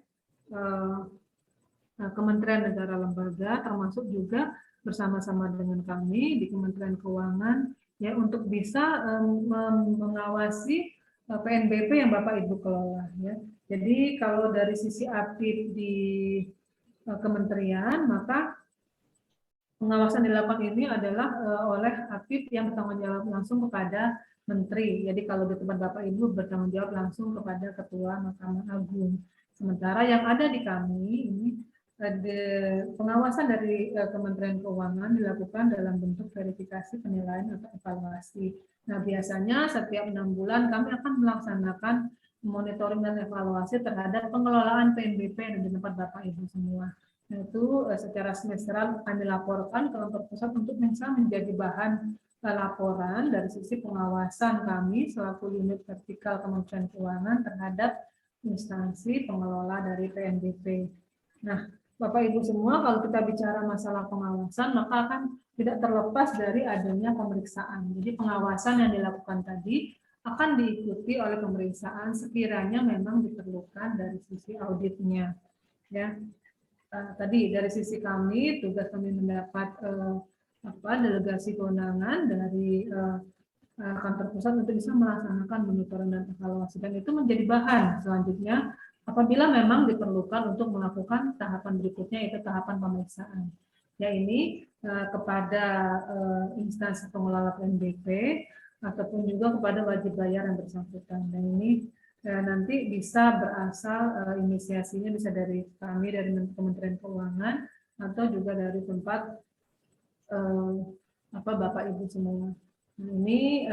Kementerian Negara Lembaga, termasuk juga bersama-sama dengan kami di Kementerian Keuangan ya untuk bisa mengawasi PNBP yang Bapak Ibu kelola ya. Jadi kalau dari sisi APIP di kementerian, maka pengawasan dilakukan ini adalah oleh APIP yang bertanggung jawab langsung kepada Menteri. Jadi kalau di tempat Bapak Ibu bertanggung jawab langsung kepada Ketua Mahkamah Agung. Sementara yang ada di kami ini pengawasan dari Kementerian Keuangan dilakukan dalam bentuk verifikasi, penilaian atau evaluasi. Nah, biasanya setiap 6 bulan kami akan melaksanakan monitoring dan evaluasi terhadap pengelolaan PNBP yang di tempat Bapak Ibu semua. Nah, itu secara semesteral akan dilaporkan ke kantor pusat untuk bisa menjadi bahan laporan dari sisi pengawasan kami selaku unit vertikal Kementerian Keuangan terhadap instansi pengelola dari PNBP. Nah, Bapak Ibu semua, kalau kita bicara masalah pengawasan, maka akan tidak terlepas dari adanya pemeriksaan. Jadi pengawasan yang dilakukan tadi akan diikuti oleh pemeriksaan sekiranya memang diperlukan dari sisi auditnya. Ya, tadi dari sisi kami, tugas kami mendapat delegasi kewenangan dari kantor pusat untuk bisa melaksanakan monitoring dan evaluasi, dan itu menjadi bahan selanjutnya apabila memang diperlukan untuk melakukan tahapan berikutnya, yaitu tahapan pemeriksaan. Ya, ini kepada instansi pengelola PNBP ataupun juga kepada wajib bayar yang bersangkutan. Dan ini nanti bisa berasal inisiasinya bisa dari kami, dari Kementerian Keuangan, atau juga dari tempat Bapak Ibu semua. Nah, ini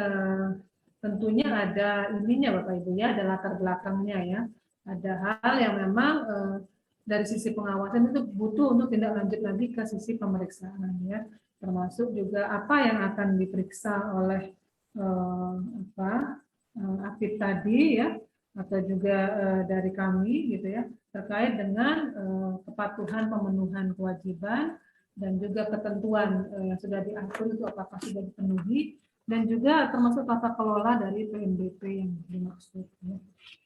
tentunya ada ininya Bapak Ibu ya, ada latar belakangnya ya. Ada hal yang memang dari sisi pengawasan itu butuh untuk tindak lanjut lagi ke sisi pemeriksaan ya, termasuk juga apa yang akan diperiksa oleh APIP tadi ya, atau juga dari kami gitu ya, terkait dengan kepatuhan pemenuhan kewajiban dan juga ketentuan yang sudah diatur itu apakah sudah dipenuhi, dan juga termasuk tata kelola dari PNBP yang dimaksud. Ya.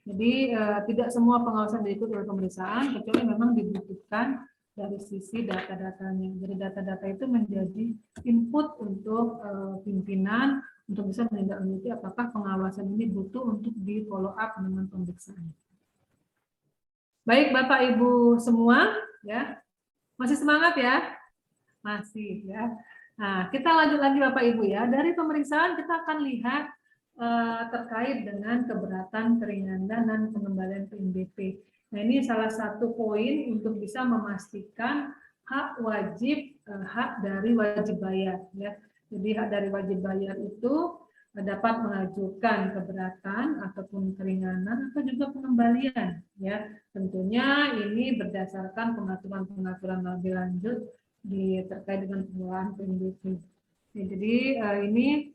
Jadi tidak semua pengawasan diikuti oleh pemeriksaan, kecuali memang dibutuhkan dari sisi data-datanya. Jadi data-data itu menjadi input untuk pimpinan untuk bisa menindaklanjuti apakah pengawasan ini butuh untuk di follow up dengan pemeriksaan. Baik Bapak Ibu semua, ya masih semangat ya, masih ya. Nah, kita lanjut lagi Bapak Ibu ya. Dari pemeriksaan kita akan lihat terkait dengan keberatan, keringanan, dan pengembalian PNBP. Nah, ini salah satu poin untuk bisa memastikan hak wajib, hak dari wajib bayar. Ya. Jadi hak dari wajib bayar itu dapat mengajukan keberatan ataupun keringanan atau juga pengembalian. Ya, tentunya ini berdasarkan pengaturan-pengaturan lebih lanjut terkait dengan pengelolaan PNBP. Jadi ini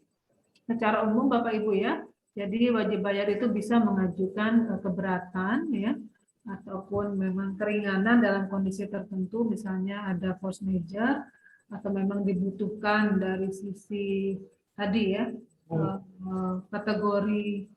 secara umum Bapak Ibu ya, jadi wajib bayar itu bisa mengajukan keberatan ya, ataupun memang keringanan dalam kondisi tertentu, misalnya ada force majeure atau memang dibutuhkan dari sisi tadi ya, kategori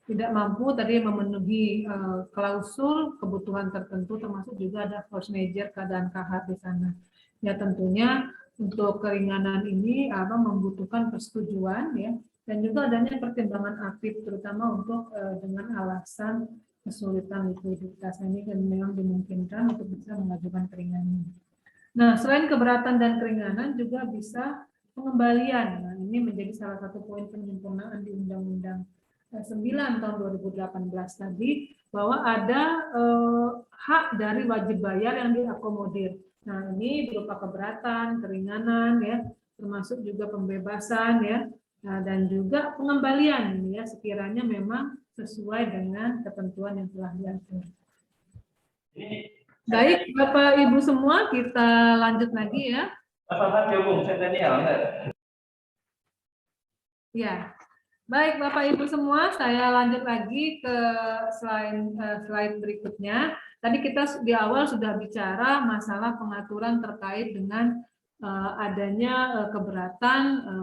tidak mampu tadi memenuhi klausul kebutuhan tertentu, termasuk juga ada force majeure keadaan kahar di sana. Ya tentunya untuk keringanan ini membutuhkan persetujuan ya, dan juga adanya pertimbangan APIP terutama untuk dengan alasan kesulitan likuiditas ini dan memang dimungkinkan untuk bisa mengajukan keringanan. Nah, selain keberatan dan keringanan juga bisa pengembalian. Nah, ini menjadi salah satu poin penyempurnaan di Undang-Undang 9 tahun 2018 tadi, bahwa ada hak dari wajib bayar yang diakomodir. Nah, ini berupa keberatan, keringanan ya, termasuk juga pembebasan ya, dan juga pengembalian ya, sekiranya memang sesuai dengan ketentuan yang telah diatur. Baik, Bapak Ibu semua, kita lanjut lagi ya. Ya, baik Bapak Ibu semua, saya lanjut lagi ke slide berikutnya. Tadi kita di awal sudah bicara masalah pengaturan terkait dengan adanya keberatan,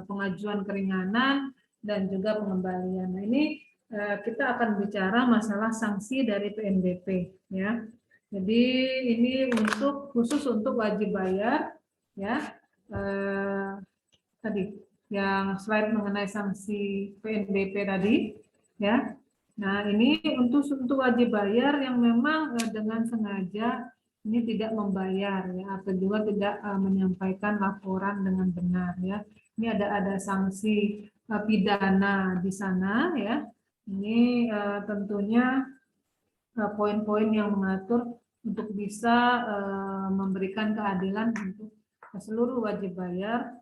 pengajuan keringanan, dan juga pengembalian. Nah, ini kita akan bicara masalah sanksi dari PNBP, ya. Jadi ini khusus untuk wajib bayar, ya. Tadi yang slide mengenai sanksi PNBP tadi, ya. Nah, ini untuk wajib bayar yang memang dengan sengaja ini tidak membayar, ya, atau juga tidak menyampaikan laporan dengan benar, ya. Ini ada sanksi pidana di sana, ya. Ini tentunya poin-poin yang mengatur untuk bisa memberikan keadilan untuk seluruh wajib bayar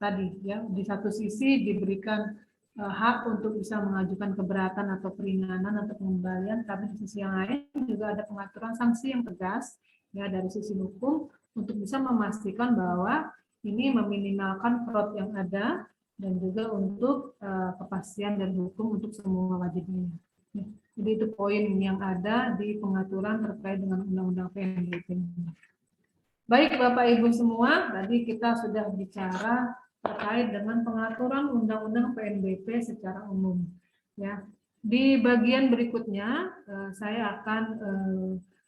tadi, ya. Di satu sisi diberikan hak untuk bisa mengajukan keberatan atau keringanan atau pengembalian, tapi di sisi yang lain juga ada pengaturan sanksi yang tegas, ya, dari sisi hukum untuk bisa memastikan bahwa ini meminimalkan fraud yang ada dan juga untuk kepastian dan hukum untuk semua wajibnya. Jadi itu poin yang ada di pengaturan terkait dengan Undang-Undang PNBP. Baik Bapak Ibu semua, tadi kita sudah bicara terkait dengan pengaturan Undang-Undang PNBP secara umum. Ya, di bagian berikutnya saya akan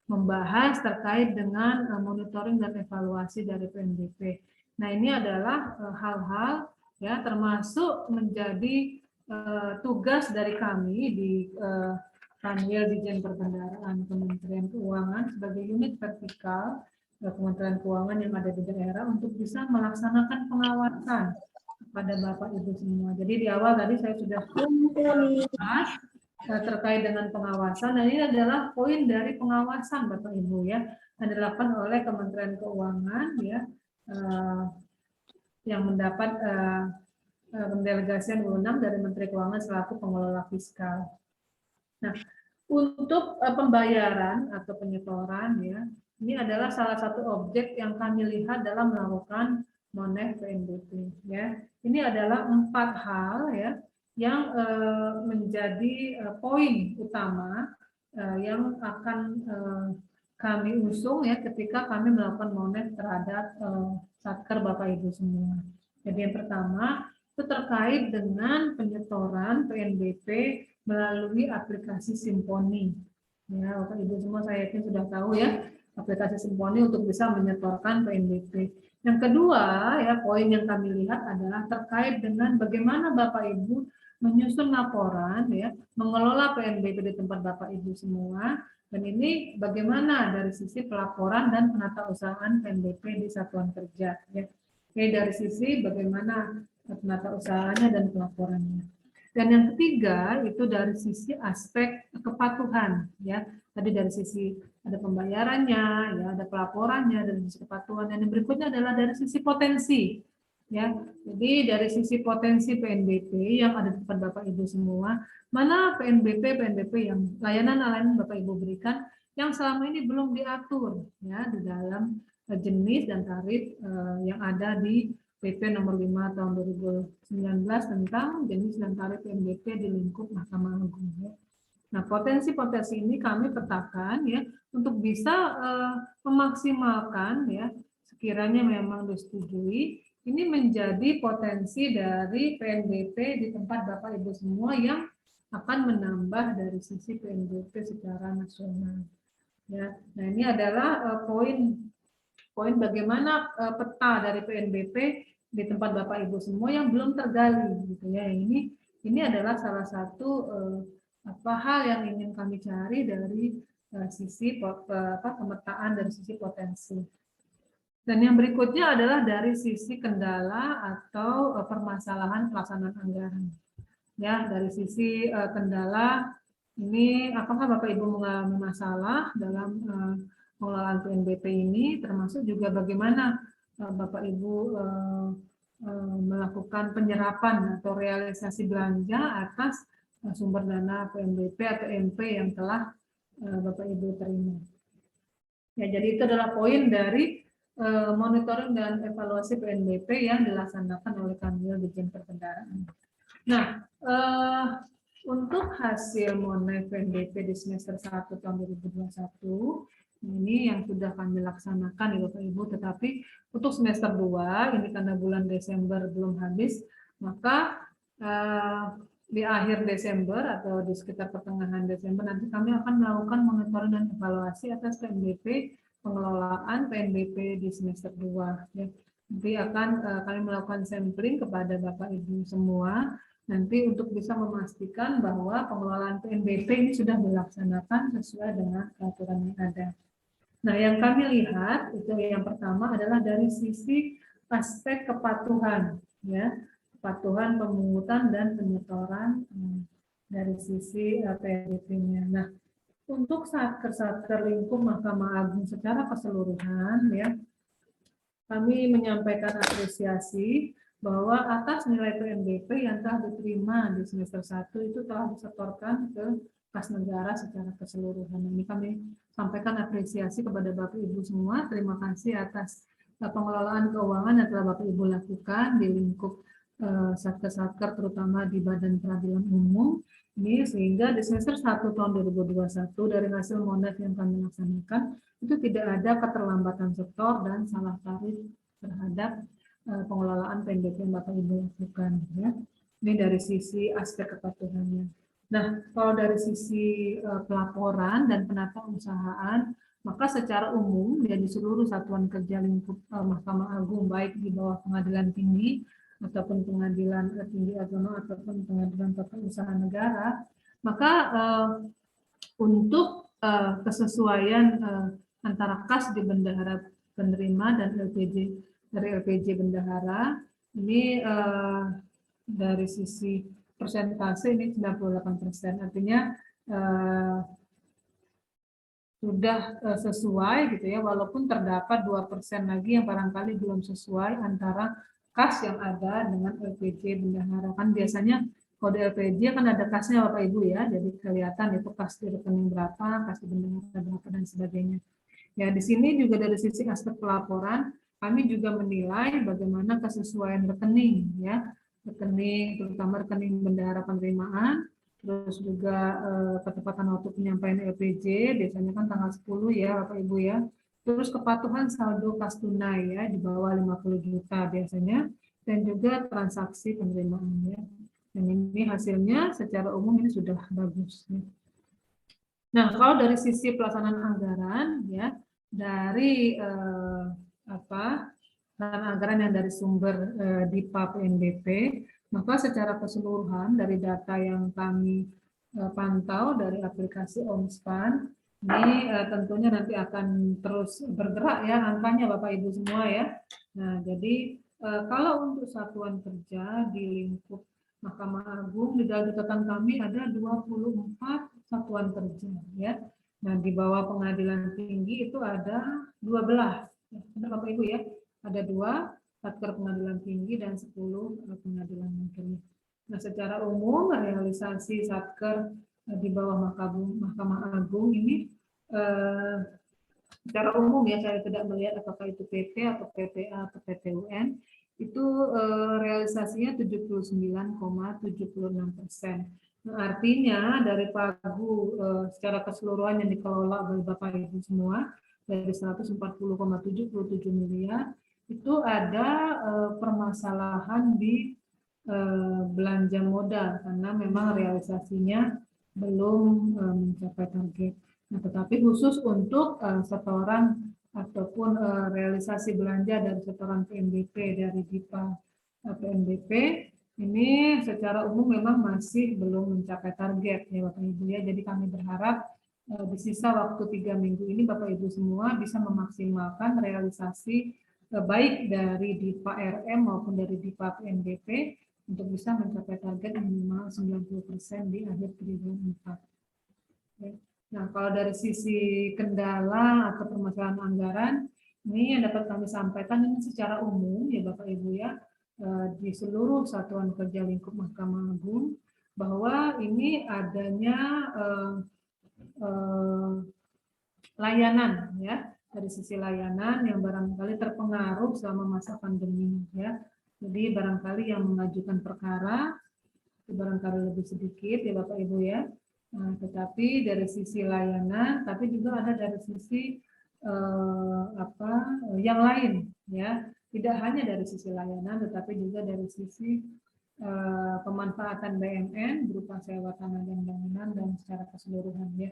membahas terkait dengan monitoring dan evaluasi dari PNBP. Nah, ini adalah hal-hal, ya, termasuk menjadi tugas dari kami di Kanwil Ditjen Perbendaharaan Kementerian Keuangan sebagai unit vertikal Kementerian Keuangan yang ada di daerah untuk bisa melaksanakan pengawasan kepada Bapak Ibu semua. Jadi di awal tadi saya sudah bahas terkait dengan pengawasan, dan ini adalah poin dari pengawasan Bapak Ibu, ya, yang dilakukan oleh Kementerian Keuangan, ya, yang mendapat pendelegasian wewenang dari Menteri Keuangan selaku pengelola fiskal. Nah, untuk pembayaran atau penyetoran, ya, ini adalah salah satu objek yang kami lihat dalam melakukan monef PNBP. Ya, ini adalah 4 hal, ya, yang menjadi poin utama yang akan kami usung, ya, ketika kami melakukan monef terhadap Satker Bapak Ibu semua. Jadi yang pertama itu terkait dengan penyetoran PNBP melalui aplikasi Simponi. Ya, Bapak Ibu semua saya yakin sudah tahu, ya, aplikasi Simponi untuk bisa menyetorkan PNBP. Yang kedua, ya, poin yang kami lihat adalah terkait dengan bagaimana Bapak Ibu menyusun laporan, ya, mengelola PNBP di tempat Bapak Ibu semua, dan ini bagaimana dari sisi pelaporan dan penatausahaan PNBP di satuan kerja, ya. Oke, dari sisi bagaimana penatausahaannya dan pelaporannya. Dan yang ketiga itu dari sisi aspek kepatuhan, ya. Tadi dari sisi ada pembayarannya, ya, ada pelaporannya, dari sisi kepatuhan. Dan yang berikutnya adalah dari sisi potensi, ya. Jadi dari sisi potensi PNBP yang ada di depan Bapak Ibu semua, mana PNBP yang layanan Bapak Ibu berikan yang selama ini belum diatur, ya, di dalam jenis dan tarif yang ada di PP nomor 5 tahun 2019 tentang jenis dan tarif PNBP di lingkup Mahkamah Agung. Nah, potensi-potensi ini kami petakan, ya, untuk bisa memaksimalkan, ya, sekiranya memang disetujui, ini menjadi potensi dari PNBP di tempat Bapak Ibu semua yang akan menambah dari sisi PNBP secara nasional. Ya, nah ini adalah poin bagaimana peta dari PNBP di tempat Bapak Ibu semua yang belum tergali, gitu, ya. Ini adalah salah satu hal yang ingin kami cari dari sisi pemetaan dari sisi potensi. Dan yang berikutnya adalah dari sisi kendala atau permasalahan pelaksanaan anggaran. Ya, dari sisi kendala ini, apakah Bapak Ibu mengalami masalah dalam pengelolaan PNBP ini, termasuk juga bagaimana Bapak Ibu melakukan penyerapan atau realisasi belanja atas sumber dana PNBP atau MP yang telah Bapak Ibu terima. Ya, jadi itu adalah poin dari monitoring dan evaluasi PNBP yang dilaksanakan oleh Kanwil Ditjen Perbendaharaan. Nah, untuk hasil Monet PNBP di semester 1 tahun 2021 ini yang sudah kami laksanakan ya Bapak Ibu, tetapi untuk semester 2 ini karena bulan Desember belum habis, maka di akhir Desember atau di sekitar pertengahan Desember nanti kami akan melakukan monitoring dan evaluasi atas PNBP, pengelolaan PNBP di semester 2 ya. Nanti akan kami melakukan sampling kepada Bapak Ibu semua nanti untuk bisa memastikan bahwa pengelolaan PNBP ini sudah dilaksanakan sesuai dengan peraturan yang ada. Nah, yang kami lihat itu yang pertama adalah dari sisi aspek kepatuhan, ya, kepatuhan pemungutan dan penyetoran dari sisi PNBP-nya. Nah, untuk satker lingkup Mahkamah Agung secara keseluruhan, ya, kami menyampaikan apresiasi bahwa atas nilai PNBP yang telah diterima di semester 1 itu telah disetorkan ke kas negara secara keseluruhan. Ini kami sampaikan apresiasi kepada Bapak Ibu semua. Terima kasih atas pengelolaan keuangan yang telah Bapak Ibu lakukan di lingkup satker-satker terutama di Badan Peradilan Umum. Ini sehingga di semester 1 tahun 2021 dari hasil Monet yang kami laksanakan itu tidak ada keterlambatan setor dan salah tarif terhadap pengelolaan PNBP yang Bapak Ibu lakukan. Ya. Ini dari sisi aspek kepatuhannya. Nah, kalau dari sisi pelaporan dan penataan maka secara umum ya di seluruh satuan kerja lingkup Mahkamah Agung baik di bawah Pengadilan Tinggi ataupun Pengadilan Tinggi Agama ataupun Pengadilan Tata Usaha Negara, maka untuk kesesuaian antara kas di bendahara penerima dan LPJ dari LPJ bendahara ini dari sisi persentase ini 98%, artinya sudah sesuai gitu ya, walaupun terdapat 2% lagi yang barangkali belum sesuai antara kas yang ada dengan LPJ bendahara. Kan biasanya kalau di LPJ kan ada kasnya Bapak Ibu ya, jadi kelihatan itu kas di rekening berapa, kas di bendahara berapa dan sebagainya. Ya di sini juga dari sisi aspek pelaporan kami juga menilai bagaimana kesesuaian rekening ya, rekening terutama rekening bendahara penerimaan, terus juga ketepatan waktu penyampaian LPJ biasanya kan tanggal 10 ya Bapak Ibu ya. Terus kepatuhan saldo kas tunai ya di bawah 50 juta biasanya, dan juga transaksi penerimaannya. Dan ini hasilnya secara umum ini sudah bagus. Ya. Nah, kalau dari sisi pelaksanaan anggaran ya dari anggaran yang dari sumber DIPA PNBP, maka secara keseluruhan dari data yang kami pantau dari aplikasi OMSPAN ini tentunya nanti akan terus bergerak ya angkanya Bapak Ibu semua ya. Nah, jadi kalau untuk satuan kerja di lingkup Mahkamah Agung di dalam catatan kami ada 24 satuan kerja ya. Nah, di bawah Pengadilan Tinggi itu ada 12. Benar Bapak Ibu ya. Ada 2 satker Pengadilan Tinggi dan 10 pengadilan negeri. Nah, secara umum realisasi satker di bawah Mahkamah Agung ini secara umum ya, saya tidak melihat apakah itu PT atau PTA atau PTUN, itu realisasinya 79,76%. Nah, artinya dari pagu secara keseluruhan yang dikelola oleh Bapak Ibu semua dari 140,77 miliar itu ada permasalahan di belanja modal karena memang realisasinya belum mencapai target. Nah, tetapi khusus untuk setoran ataupun realisasi belanja dari setoran PNBP dari DIPA PNBP ini secara umum memang masih belum mencapai target ya Bapak Ibu ya. Jadi kami berharap di sisa waktu 3 minggu ini Bapak Ibu semua bisa memaksimalkan realisasi baik dari DIPA RM maupun dari DIPA PNBP untuk bisa mencapai target minimal 90% di akhir triwulan 4. Ya. Nah, kalau dari sisi kendala atau permasalahan anggaran, ini yang dapat kami sampaikan ini secara umum ya Bapak Ibu ya, di seluruh satuan kerja lingkup Mahkamah Agung, bahwa ini adanya layanan ya, dari sisi layanan yang barangkali terpengaruh selama masa pandemi ya. Jadi barangkali yang mengajukan perkara itu barangkali lebih sedikit ya Bapak Ibu ya. Nah, tetapi dari sisi layanan, tapi juga ada dari sisi yang lain ya. Tidak hanya dari sisi layanan, tetapi juga dari sisi pemanfaatan BMN berupa sewa tanah dan bangunan dan secara keseluruhan ya.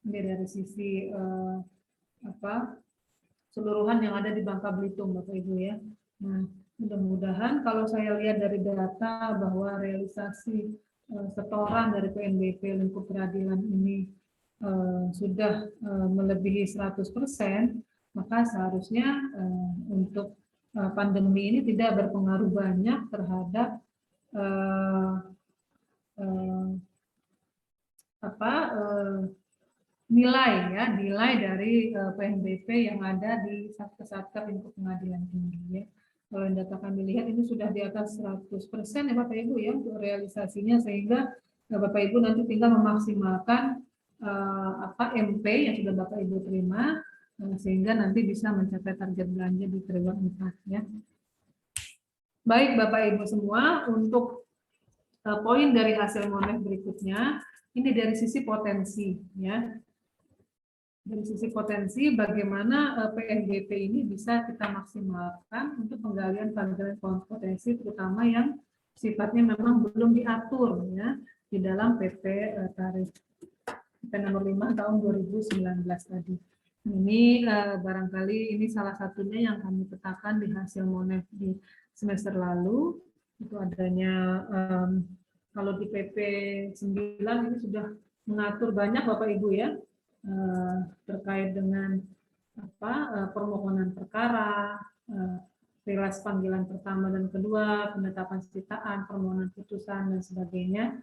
Ini dari sisi keseluruhan yang ada di Bangka Belitung, Bapak Ibu ya. Nah, mudah-mudahan kalau saya lihat dari data bahwa realisasi setoran dari PNBP lingkup peradilan ini sudah melebihi 100%, maka seharusnya untuk pandemi ini tidak berpengaruh banyak terhadap nilai dari PNBP yang ada di Satker lingkup pengadilan tinggi ya. Kalau yang data kami lihat ini sudah di atas 100% ya Bapak Ibu ya untuk realisasinya, sehingga Bapak Ibu nanti tinggal memaksimalkan MP yang sudah Bapak Ibu terima sehingga nanti bisa mencapai target belanja di triwulan 4 ya. Baik Bapak Ibu semua, untuk poin dari hasil monef berikutnya ini dari sisi potensi ya. Dari sisi potensi bagaimana PNBP ini bisa kita maksimalkan untuk penggalian potensi terutama yang sifatnya memang belum diatur ya di dalam PP tarif PP nomor 5 tahun 2019 tadi. Ini barangkali ini salah satunya yang kami petakan di hasil monef di semester lalu itu adanya kalau di PP 9 ini sudah mengatur banyak Bapak Ibu ya terkait dengan permohonan perkara, rilas panggilan pertama dan kedua, penetapan sitaan, permohonan putusan dan sebagainya,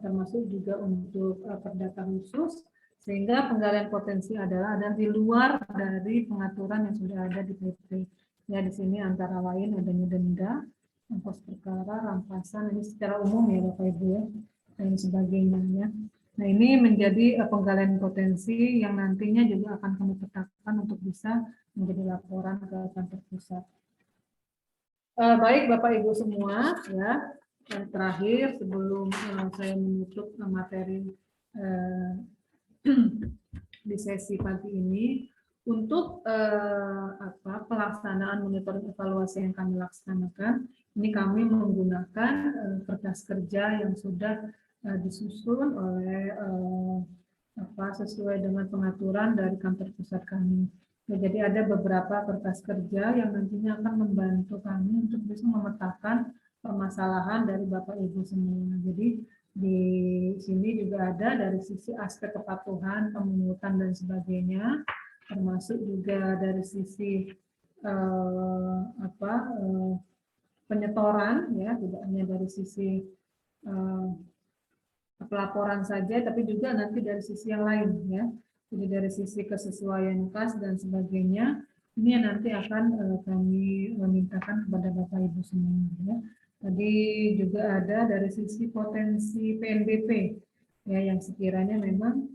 termasuk juga untuk perdata khusus, sehingga penggalian potensi adalah ada di luar dari pengaturan yang sudah ada di PP. Ya di sini antara lain adanya denda, ongkos perkara, rampasan, ini secara umum ya Bapak Ibu ya, dan sebagainya ya. Nah ini menjadi penggalian potensi yang nantinya juga akan kami petakan untuk bisa menjadi laporan ke kantor pusat. Baik Bapak Ibu semua ya, terakhir sebelum saya menutup materi di sesi pagi ini, untuk pelaksanaan monitoring evaluasi yang kami laksanakan, ini kami menggunakan kertas kerja yang sudah disusun oleh sesuai dengan pengaturan dari kantor pusat kami. Ya, jadi ada beberapa kertas kerja yang nantinya akan membantu kami untuk bisa memetakan permasalahan dari Bapak Ibu semua. Jadi di sini juga ada dari sisi aspek kepatuhan, pemungutan dan sebagainya, termasuk juga dari sisi penyetoran, ya tidak hanya dari sisi pelaporan saja, tapi juga nanti dari sisi yang lain ya. Jadi dari sisi kesesuaian kas dan sebagainya, ini yang nanti akan kami memintakan kepada Bapak Ibu semua ya. Tadi juga ada dari sisi potensi PNBP ya yang sekiranya memang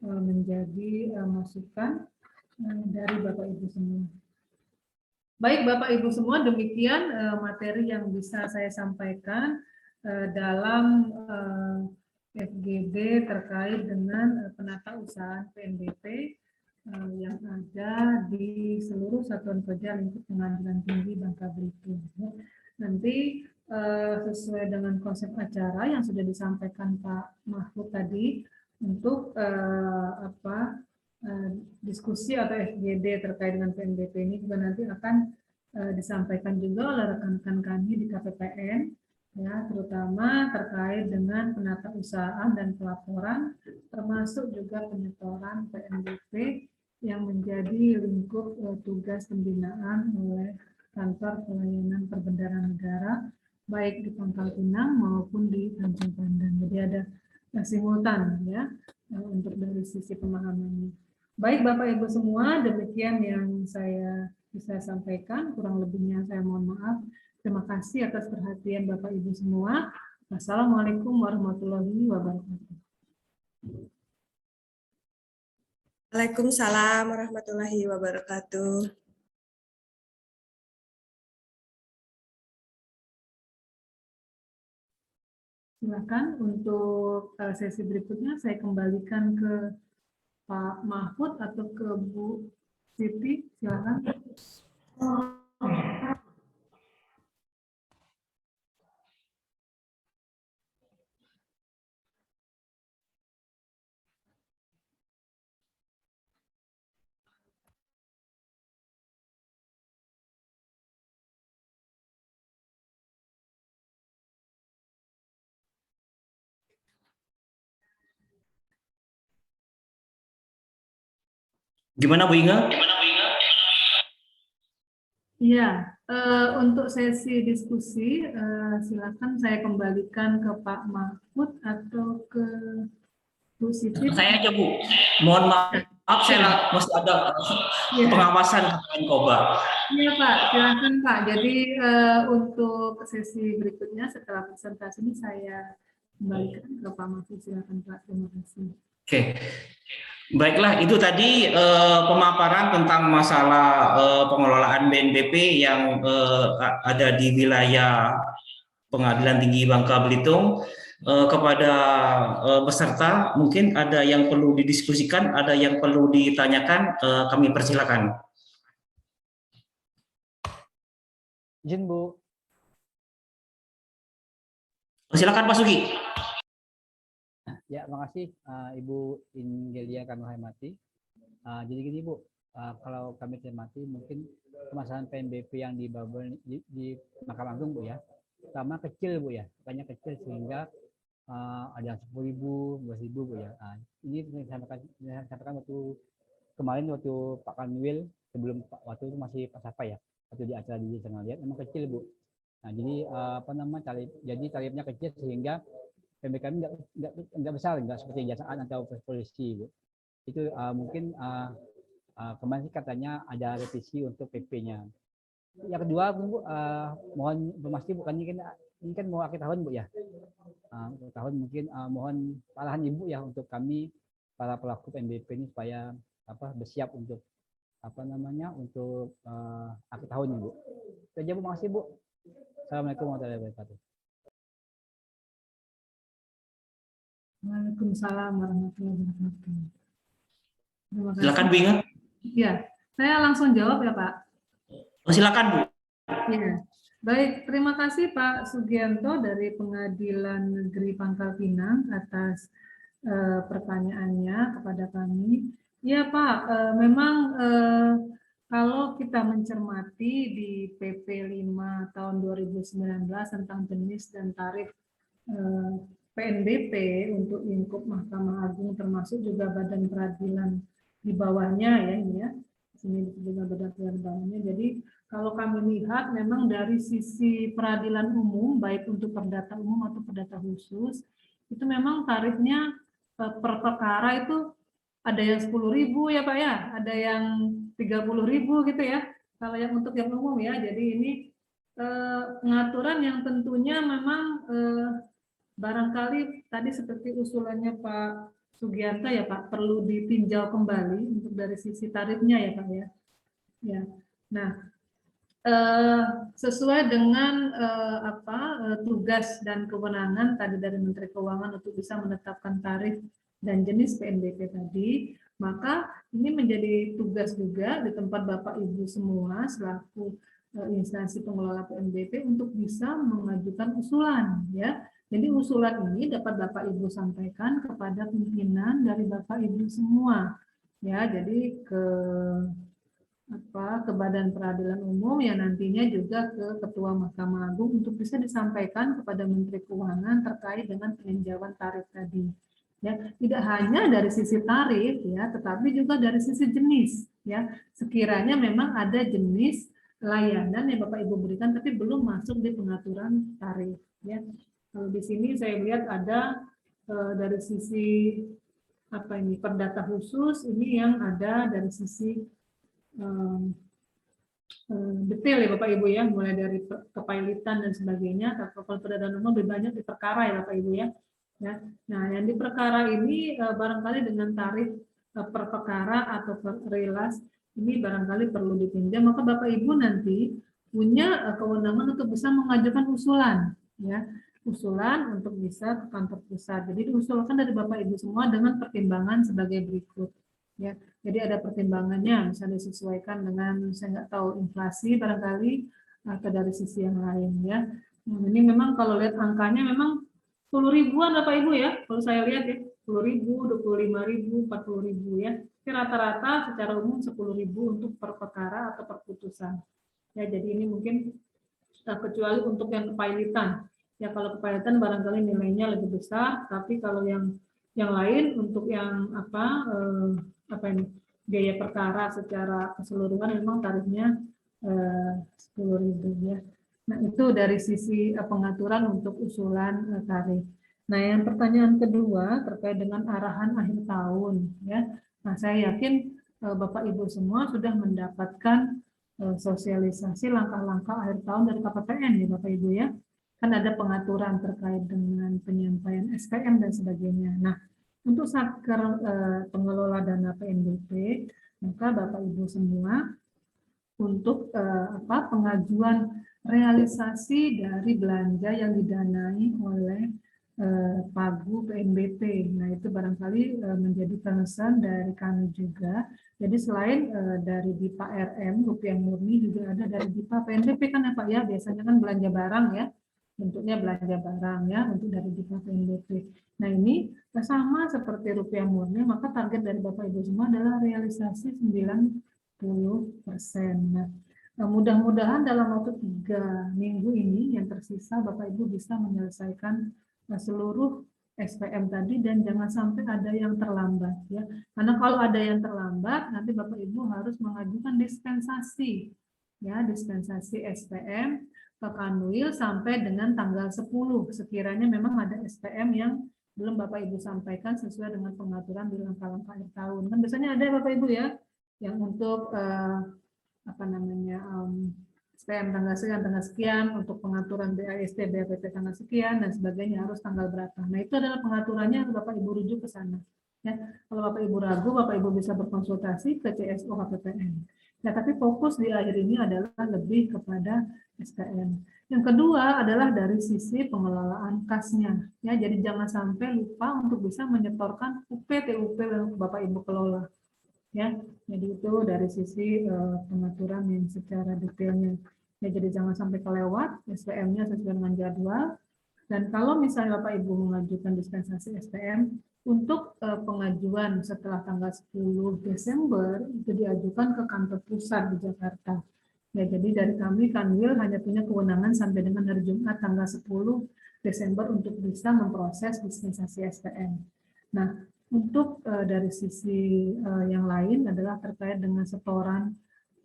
menjadi masukan dari Bapak Ibu semua. Baik Bapak Ibu semua, demikian materi yang bisa saya sampaikan dalam FGD terkait dengan penata usahaan PNBP yang ada di seluruh satuan kerja lingkup pengadilan tinggi Bangka Belitung. Nanti sesuai dengan konsep acara yang sudah disampaikan Pak Mahfud tadi, untuk diskusi atau FGD terkait dengan PNBP ini juga nanti akan disampaikan juga oleh rekan-rekan kami di KPPN. Ya, terutama terkait dengan penata usahaan dan pelaporan, termasuk juga penyetoran PNBP yang menjadi lingkup tugas pembinaan oleh Kantor Pelayanan Perbendaharaan Negara, baik di Pangkal Pinang maupun di Tanjung Pandan. Jadi ada simultan ya untuk dari sisi pemahamannya. Baik Bapak Ibu semua, demikian yang saya bisa sampaikan. Kurang lebihnya saya mohon maaf. Terima kasih atas perhatian Bapak Ibu semua. Wassalamualaikum warahmatullahi wabarakatuh. Waalaikumsalam warahmatullahi wabarakatuh. Silakan untuk sesi berikutnya saya kembalikan ke Pak Mahfud atau ke Bu Siti, silakan. Gimana Bu Inge? Iya, untuk sesi diskusi silakan saya kembalikan ke Pak Mahfud atau ke Bu Siti. Saya aja Bu. Mohon maaf, saya masih ada pengawasan Koba. Iya Pak, silakan Pak. Jadi untuk sesi berikutnya setelah presentasi ini saya kembalikan ke Pak Mahfud. Silakan Pak. Terima kasih. Oke. Baiklah, itu tadi pemaparan tentang masalah pengelolaan BNPB yang ada di wilayah Pengadilan Tinggi Bangka Belitung. Kepada peserta, mungkin ada yang perlu didiskusikan, ada yang perlu ditanyakan, kami persilakan. Izin Bu. Silakan Pak Sugi. Ya, makasih Ibu Ingelia kami hormati. Jadi gini Bu, kalau kami cermati mungkin permasalahan PNBP yang dibawa di Mahkamah Agung Bu ya, pertama kecil Bu ya, banyak kecil sehingga ada 10.000, 12.000 Bu ya. Ini saya sampaikan waktu kemarin waktu Pak Kanwil sebelum waktu itu masih Pak Sapa ya, waktu di acara di Channel Lihat memang kecil Bu. Nah jadi tarifnya kecil sehingga PNBP kami nggak besar, nggak seperti jasaan atau polisi Bu. Itu mungkin kemarin sih katanya ada revisi untuk PP-nya. Yang kedua Bu, mohon informasi bukan ini kan mau akhir tahun Bu ya. Tahun mungkin mohon arahan Ibu ya untuk kami para pelaku PNBP ini supaya bersiap untuk untuk akhir tahun ini Bu. Itu aja Bu, makasih Bu. Assalamualaikum warahmatullahi wabarakatuh. Waalaikumsalam warahmatullahi wabarakatuh. Terima kasih. Silakan Bu Inge. Ya, saya langsung jawab ya Pak. Silakan Bu. Ya, baik. Terima kasih Pak Sugianto dari Pengadilan Negeri Pangkal Pinang atas pertanyaannya kepada kami. Ya Pak, memang kalau kita mencermati di PP 5 tahun 2019 tentang jenis dan tarif PNBP untuk lingkup Mahkamah Agung termasuk juga badan peradilan di bawahnya ya ini ya. Di sini juga badan peradilan di bawahnya. Jadi kalau kami lihat memang dari sisi peradilan umum baik untuk perdata umum atau perdata khusus itu memang tarifnya per perkara itu ada yang 10.000 ya Pak ya, ada yang 30.000 gitu ya. Kalau yang untuk yang umum ya. Jadi ini pengaturan yang tentunya memang barangkali tadi seperti usulannya Pak Sugianto ya Pak, perlu ditinjau kembali untuk dari sisi tarifnya ya Pak ya. Ya. Nah, sesuai dengan tugas dan kewenangan tadi dari Menteri Keuangan untuk bisa menetapkan tarif dan jenis PNBP tadi, maka ini menjadi tugas juga di tempat Bapak Ibu semua selaku instansi pengelola PNBP untuk bisa mengajukan usulan ya. Jadi usulan ini dapat Bapak Ibu sampaikan kepada pimpinan dari Bapak Ibu semua. Ya, jadi ke Badan Peradilan Umum yang nantinya juga ke Ketua Mahkamah Agung untuk bisa disampaikan kepada Menteri Keuangan terkait dengan peninjauan tarif tadi. Ya, tidak hanya dari sisi tarif ya, tetapi juga dari sisi jenis ya. Sekiranya memang ada jenis layanan yang Bapak Ibu berikan tapi belum masuk di pengaturan tarif ya. Kalau di sini saya lihat ada dari sisi perdata khusus ini yang ada dari sisi detail ya Bapak Ibu ya, mulai dari kepailitan dan sebagainya. Kalau perdata umum lebih banyak di perkara ya Bapak Ibu ya. Nah, yang di perkara ini barangkali dengan tarif per perkara atau per relas ini barangkali perlu ditinjau, maka Bapak Ibu nanti punya kewenangan untuk bisa mengajukan usulan, ya, usulan untuk bisa ke kantor pusat. Jadi diusulkan dari Bapak Ibu semua dengan pertimbangan sebagai berikut, ya. Jadi ada pertimbangannya, misalnya disesuaikan dengan saya nggak tahu inflasi barangkali atau dari sisi yang lain, ya. Nah, ini memang kalau lihat angkanya memang 10 ribuan Bapak Ibu ya, kalau saya lihat ya 10 ribu, 25 ribu, 40 ribu ya. Rata-rata secara umum 10 ribu untuk per perkara atau per putusan. Ya, jadi ini mungkin kecuali untuk yang kepailitan. Ya, kalau kepailitan barangkali nilainya lebih besar, tapi kalau yang lain untuk yang apa ini biaya perkara secara keseluruhan memang tarifnya 10.000 ya. Nah, itu dari sisi pengaturan untuk usulan tarif. Nah, yang pertanyaan kedua terkait dengan arahan akhir tahun ya. Nah, saya yakin Bapak Ibu semua sudah mendapatkan sosialisasi langkah-langkah akhir tahun dari KPPN ya Bapak Ibu ya. Kan ada pengaturan terkait dengan penyampaian SPM dan sebagainya. Nah, untuk Satker pengelola dana PNBP, maka Bapak Ibu semua untuk pengajuan realisasi dari belanja yang didanai oleh Pagu PNBP. Nah, itu barangkali menjadi concern dari kami juga. Jadi selain dari DIPA RM, rupiah murni, juga ada dari DIPA PNBP kan ya Pak ya, biasanya kan belanja barang ya, bentuknya belanja barang ya, untuk dari DIPA PNBP. Nah, ini sama seperti rupiah murni, maka target dari Bapak Ibu semua adalah realisasi 90%. Nah, mudah-mudahan dalam waktu 3 minggu ini yang tersisa Bapak Ibu bisa menyelesaikan seluruh SPM tadi dan jangan sampai ada yang terlambat ya. Karena kalau ada yang terlambat nanti Bapak Ibu harus mengajukan dispensasi ya, dispensasi SPM ke Kanwil sampai dengan tanggal 10 sekiranya memang ada SPM yang belum Bapak Ibu sampaikan sesuai dengan pengaturan di langkah-langkah akhir tahun. Kan biasanya ada Bapak Ibu ya yang untuk SPM tanggal sekian, untuk pengaturan BAST, BAPT tanggal sekian, dan sebagainya harus tanggal berapa. Nah, itu adalah pengaturannya, Bapak Ibu rujuk ke sana. Ya, kalau Bapak Ibu ragu, Bapak Ibu bisa berkonsultasi ke CSO KPPN. Nah, tapi fokus di akhir ini adalah lebih kepada SPM. Yang kedua adalah dari sisi pengelolaan kasnya. Ya, jadi jangan sampai lupa untuk bisa menyetorkan UP-TUP yang Bapak Ibu kelola. Ya, jadi itu dari sisi pengaturan yang secara detailnya. Ya, jadi jangan sampai kelewat SPM-nya sesuai dengan jadwal. Dan kalau misalnya Bapak Ibu mengajukan dispensasi SPM untuk pengajuan setelah tanggal 10 Desember itu diajukan ke kantor pusat di Jakarta. Ya, jadi dari kami Kanwil hanya punya kewenangan sampai dengan hari Jumat tanggal 10 Desember untuk bisa memproses dispensasi SPM. Nah, untuk dari sisi yang lain adalah terkait dengan setoran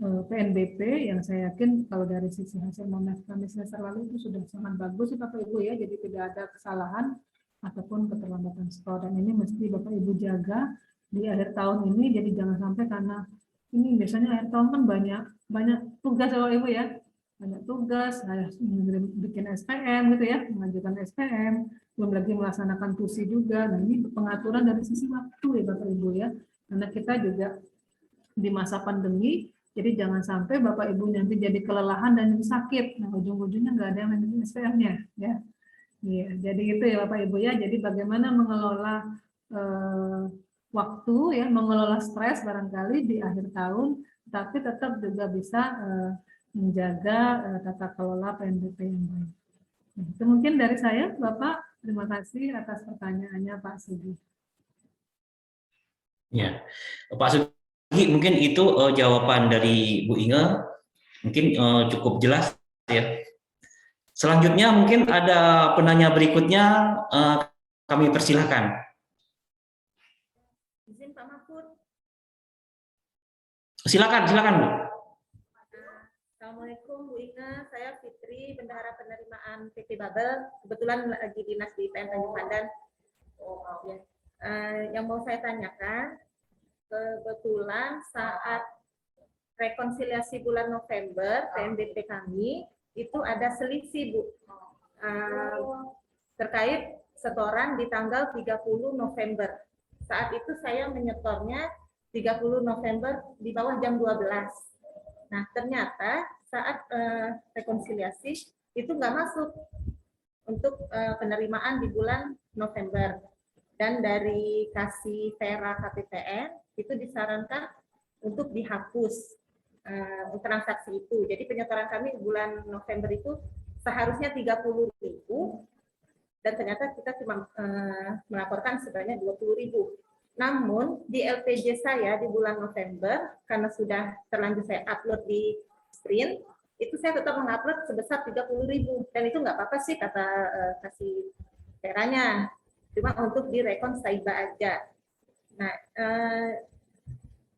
PNBP yang saya yakin kalau dari sisi hasil monef kami semester lalu itu sudah sangat bagus Bapak Ibu ya, jadi tidak ada kesalahan ataupun keterlambatan setor, dan ini mesti Bapak Ibu jaga di akhir tahun ini. Jadi jangan sampai, karena ini biasanya akhir tahun kan banyak tugas Bapak Ibu ya, banyak tugas, harus bikin SPM gitu ya, mengajukan SPM, belum lagi melaksanakan tusi juga. Nah, ini pengaturan dari sisi waktu ya Bapak Ibu ya, karena kita juga di masa pandemi, jadi jangan sampai Bapak Ibu nanti jadi kelelahan dan sakit. Nah, ujung-ujungnya nggak ada yang manajemen SPM-nya ya. Ya, jadi itu ya Bapak Ibu ya. Jadi bagaimana mengelola waktu ya, mengelola stres barangkali di akhir tahun, tapi tetap juga bisa menjaga tata kelola PNBP yang baik. Nah, itu mungkin dari saya, Bapak. Terima kasih atas pertanyaannya, Pak Sugi. Ya, Pak Sugi, mungkin itu jawaban dari Bu Inge, mungkin cukup jelas ya. Selanjutnya mungkin ada penanya berikutnya, kami persilahkan. Izin Pak Mahfud. Silakan Bu. Assalamualaikum Bu Inge, saya Fitri, Bendahara Penerimaan PT Babel. Kebetulan lagi dinas di PN Tanjung Pandan. Ya. Yang mau saya tanyakan, kebetulan saat rekonsiliasi bulan November PNBP kami itu ada selisih Bu, terkait setoran di tanggal 30 November. Saat itu saya menyetornya 30 November di bawah jam 12. Nah, ternyata saat rekonsiliasi itu nggak masuk untuk penerimaan di bulan November. Dan dari kasih Vera KPPN itu disarankan untuk dihapus transaksi itu. Jadi penyetoran kami bulan November itu seharusnya 30.000 dan ternyata kita cuma melaporkan sebanyak 20.000. Namun di LPJ saya di bulan November karena sudah terlanjur saya upload di Sprint, itu saya tetap mengupload sebesar 30.000 dan itu nggak apa-apa sih kata kasih Veranya, cuma untuk direkon Saiba aja. Nah,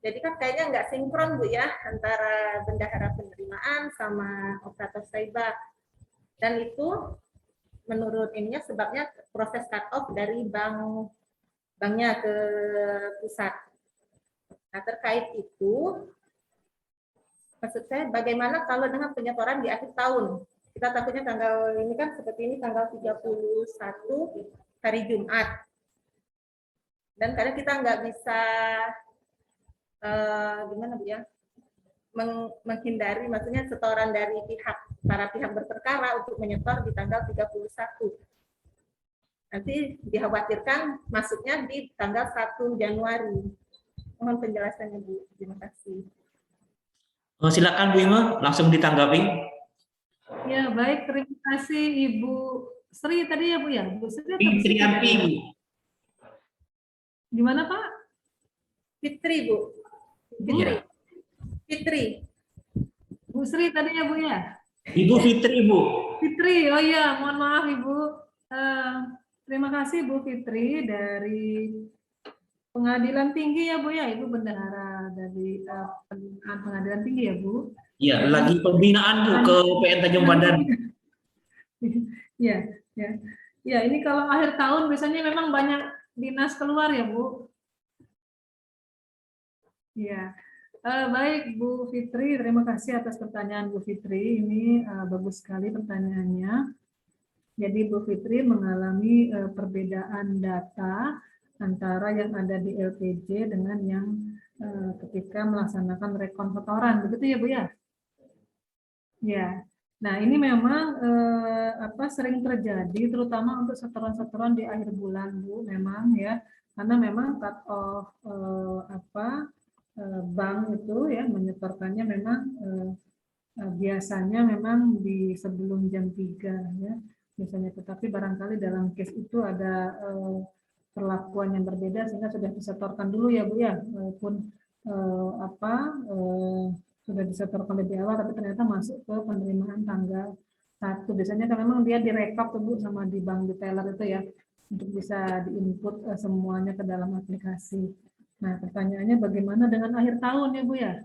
jadi kan kayaknya nggak sinkron Bu ya antara bendahara penerimaan sama operator Saiba. Dan itu menurut ininya sebabnya proses cut off dari banknya ke pusat. Nah, terkait itu maksud saya bagaimana kalau dengan penyetoran di akhir tahun? Kita takutnya tanggal ini kan seperti ini tanggal 31 hari Jumat. Dan kadang kita nggak bisa gimana Bu ya? Menghindari maksudnya setoran dari para pihak berperkara untuk menyetor di tanggal 31. Nanti dikhawatirkan masuknya di tanggal 1 Januari. Mohon penjelasannya Bu. Terima kasih. Silakan Bu Ima, langsung ditanggapi. Ya, baik. Terima kasih Ibu Sri tadi ya Bu ya. Bu Sri atau Fitri Ampi, Bu. Gimana Pak? Fitri Bu. Fitri. Fitri. Bu Sri tadi ya Bu ya. Ibu Fitri, Bu. Fitri, oh iya, mohon maaf Ibu. Terima kasih Bu Fitri dari Pengadilan Tinggi ya Bu ya, Ibu bendahara dari Pengadilan Tinggi ya Bu. Ya, lagi pembinaan Bu ke PN Tanjung Pandan. Ya, ya. Ya, ini kalau akhir tahun biasanya memang banyak dinas keluar ya Bu. Ya. Baik Bu Fitri, terima kasih atas pertanyaan Bu Fitri. Ini bagus sekali pertanyaannya. Jadi Bu Fitri mengalami perbedaan data antara yang ada di LPJ dengan yang ketika melaksanakan rekon setoran, begitu ya Bu ya? Ya. Nah ini memang sering terjadi, terutama untuk setoran-setoran di akhir bulan Bu, memang ya, karena memang cut off bank itu ya menyetorkannya memang biasanya memang di sebelum jam 3 ya biasanya, tetapi barangkali dalam case itu ada perlakuan yang berbeda sehingga sudah disetorkan dulu ya Bu ya, walaupun sudah disetorkan lebih awal tapi ternyata masuk ke penerimaan tanggal 1. Biasanya kan memang dia direkap tuh Bu sama di bank detailer itu ya untuk bisa diinput semuanya ke dalam aplikasi. Nah, pertanyaannya bagaimana dengan akhir tahun ya Bu ya?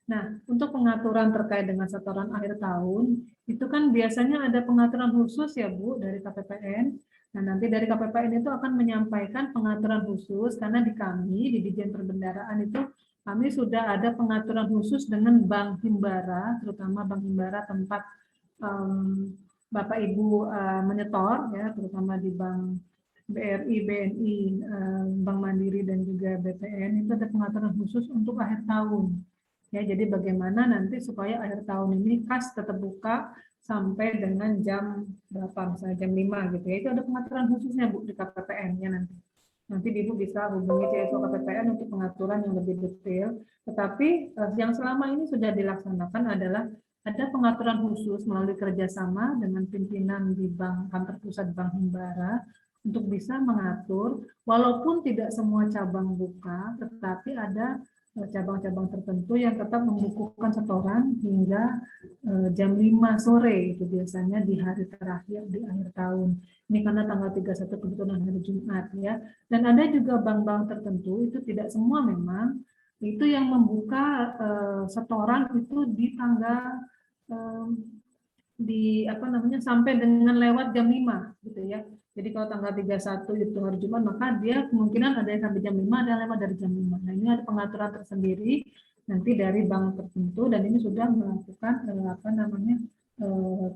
Nah, untuk pengaturan terkait dengan setoran akhir tahun, itu kan biasanya ada pengaturan khusus ya Bu dari KPPN. Nah, nanti dari KPPN itu akan menyampaikan pengaturan khusus, karena di kami, di Ditjen Perbendaharaan itu, kami sudah ada pengaturan khusus dengan Bank Himbara, terutama Bank Himbara tempat Bapak Ibu menyetor, ya, terutama di Bank BRI, BNI, Bank Mandiri, dan juga BTN, itu ada pengaturan khusus untuk akhir tahun. Ya, jadi bagaimana nanti supaya akhir tahun ini kas tetap buka sampai dengan jam berapa, misalnya jam 5 gitu ya. Itu ada pengaturan khususnya Bu di KPPN-nya nanti. Nanti Ibu bisa hubungi CSO KPPN untuk pengaturan yang lebih detail. Tetapi yang selama ini sudah dilaksanakan adalah ada pengaturan khusus melalui kerjasama dengan pimpinan di Bank Kantor Pusat Bank Himbara untuk bisa mengatur, walaupun tidak semua cabang buka, tetapi ada cabang-cabang tertentu yang tetap membukukan setoran hingga jam 5 sore, itu biasanya di hari terakhir di akhir tahun. Ini karena tanggal 31 kebetulan hari Jumat ya. Dan ada juga bank-bank tertentu, itu tidak semua memang, itu yang membuka setoran itu di tanggal sampai dengan lewat jam 5 gitu ya. Jadi kalau tanggal 31 itu hari Jumat, maka dia kemungkinan ada yang sampai jam 5, ada yang lewat dari jam 5. Nah, ini ada pengaturan tersendiri nanti dari bank tertentu, dan ini sudah melakukan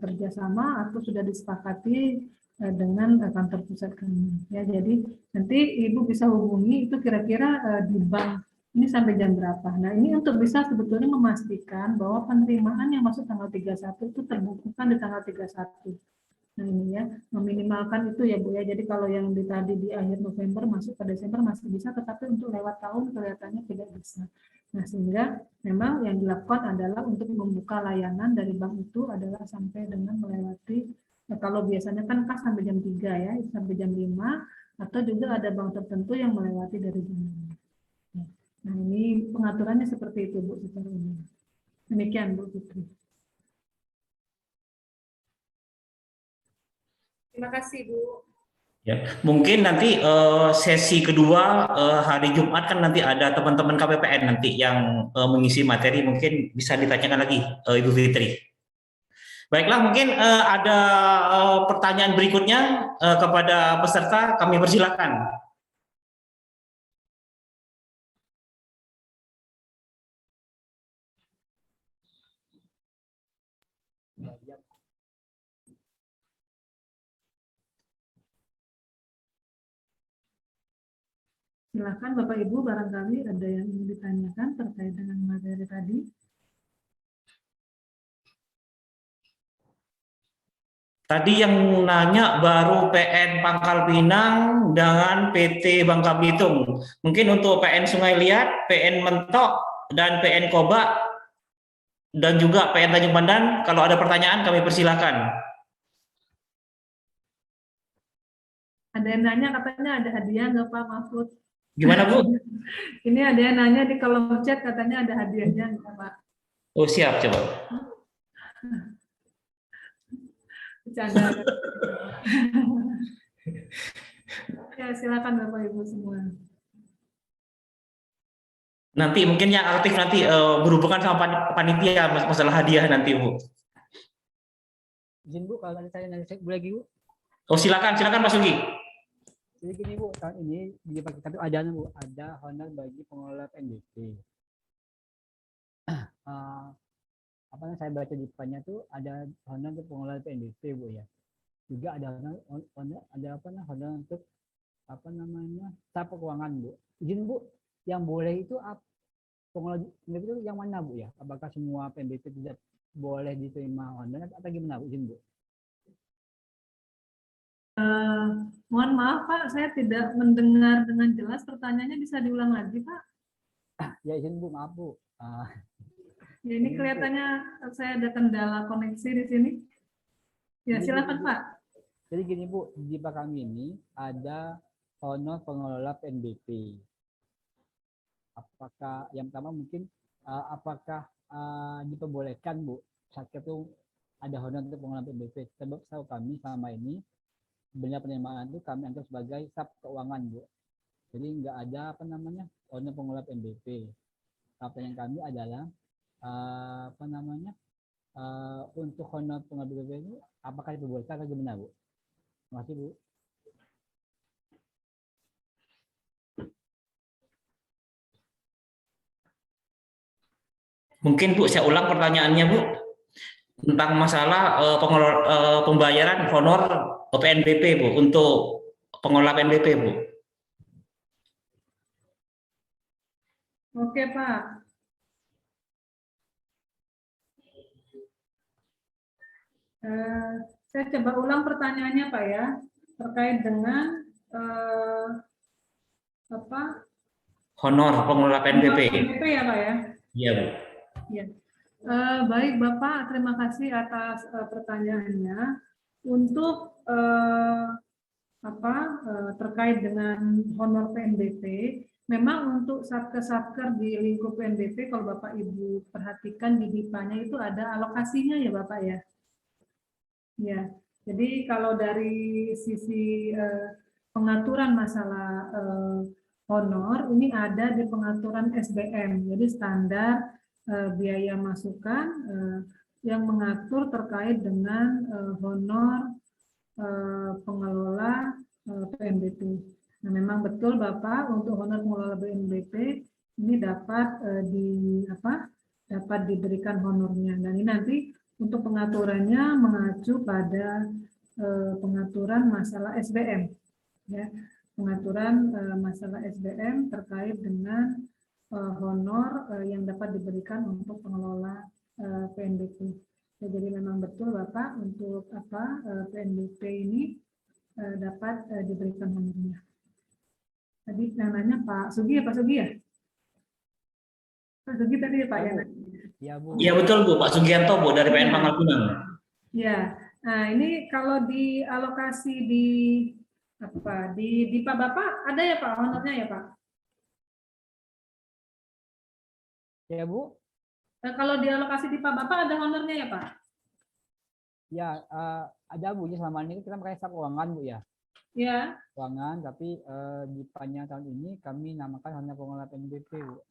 kerjasama atau sudah disepakati dengan kantor pusat kami. Ya, jadi nanti Ibu bisa hubungi itu kira-kira di bank ini sampai jam berapa. Nah, ini untuk bisa sebetulnya memastikan bahwa penerimaan yang masuk tanggal 31 itu terbukukan di tanggal 31. Nah, ini ya, meminimalkan itu ya Bu ya. Jadi kalau yang tadi di akhir November masuk ke Desember masih bisa, tetapi untuk lewat tahun kelihatannya tidak bisa. Nah, sehingga memang yang dilakukan adalah untuk membuka layanan dari bank itu adalah sampai dengan melewati, kalau biasanya kan pas sampai jam 3 ya, sampai jam 5, atau juga ada bank tertentu yang melewati dari jam 5. Nah, ini pengaturannya seperti itu Bu secara umum. Demikian Bu Fitri. Terima kasih Bu. Ya, mungkin nanti sesi kedua hari Jumat kan nanti ada teman-teman KPPN nanti yang mengisi materi, mungkin bisa ditanyakan lagi Ibu Fitri. Baiklah, mungkin ada pertanyaan berikutnya kepada peserta, kami persilakan. Silakan Bapak Ibu, barangkali ada yang ingin ditanyakan terkait dengan materi tadi. Tadi yang nanya baru PN Pangkal Pinang dengan PT Bangka Belitung. Mungkin untuk PN Sungai Liat, PN Mentok, dan PN Koba, dan juga PN Tanjung Pandan, kalau ada pertanyaan kami persilakan. Ada yang nanya katanya ada hadiah nggak Pak Mahfud? Gimana Bu? Ini ada yang nanya di kolom chat katanya ada hadiahnya nggak Pak? Oh siap, coba. Bercanda. Ya, silakan Bapak Ibu semua. Nanti mungkin yang aktif nanti berhubungan sama panitia masalah hadiah nanti Bu. Izin Bu, kalau tadi saya nanya boleh lagi Bu? Oh silakan Mas Ugi. Jadi gini Bu, tahun ini di paket satu ada Bu, ada honor bagi pengelola PNBP. Apa yang saya baca di depannya tuh ada honor untuk pengelola PNBP Bu ya. Juga ada honor ada honor untuk apa namanya staf keuangan Bu. Izin Bu, yang boleh itu pengelola PNBP itu yang mana Bu ya? Apakah semua PNBP tidak boleh diterima honor atau gimana Bu? Izin Bu. Mohon maaf Pak, saya tidak mendengar dengan jelas. Pertanyaannya bisa diulang lagi Pak? Ya izin Bu, maaf Bu. Ya, ini kelihatannya saya ada kendala koneksi di sini. Ya silakan Pak. Jadi gini Bu, di Pak kami ini ada honor pengelola PNBP. Apakah yang pertama mungkin apakah diperbolehkan Bu saat itu ada honor untuk pengelola PNBP? Sebab tahu kami selama ini sebenarnya penerimaan itu kami anggap sebagai staf keuangan Bu. Jadi nggak ada honor pengelola PNBP. Pertanyaan kami adalah untuk honor pengelola PNBP ini apakah diperbolehkan atau gimana Bu? Terima kasih Bu. Mungkin Bu saya ulang pertanyaannya Bu tentang masalah pembayaran honor PNBP Bu untuk pengelola PNBP Bu. Oke Pak. Saya coba ulang pertanyaannya Pak ya, terkait dengan honor pengelola PNBP. PNBP ya Pak ya? Iya Bu. Ya. Baik Bapak, terima kasih atas pertanyaannya. Untuk terkait dengan honor PNBP, memang untuk satker-satker di lingkup PNBP, kalau Bapak Ibu perhatikan di DIPA-nya itu ada alokasinya ya Bapak ya. Ya, jadi kalau dari sisi pengaturan masalah honor, ini ada di pengaturan SBM, jadi standar biaya masukan yang mengatur terkait dengan honor pengelola PNBP. Nah, memang betul Bapak, untuk honor pengelola PNBP ini dapat diberikan honornya. Dan ini nanti untuk pengaturannya mengacu pada pengaturan masalah SBM, ya, pengaturan masalah SBM terkait dengan honor yang dapat diberikan untuk pengelola PNBP. Ya, jadi memang betul Bapak untuk PNBP ini dapat diberikan honornya. Tadi yang nanya Pak Sugi ya, Pak Sugi ya? Pak Sugi tadi ya Pak ya? Iya Bu. Iya betul Bu, Pak Sugianto Bu dari PN Pangkal Pinang. Ya, nah ini kalau di alokasi di Pak Bapak ada ya Pak honornya ya Pak? Ya Bu. Kalau di alokasi di Pak Bapak ada honornya ya Pak? Ya ada Bu, ya selama ini kita pakai staf keuangan Bu ya. Ya. Keuangan, tapi di panjang tahun ini kami namakan hanya pengelola PNBP Bu.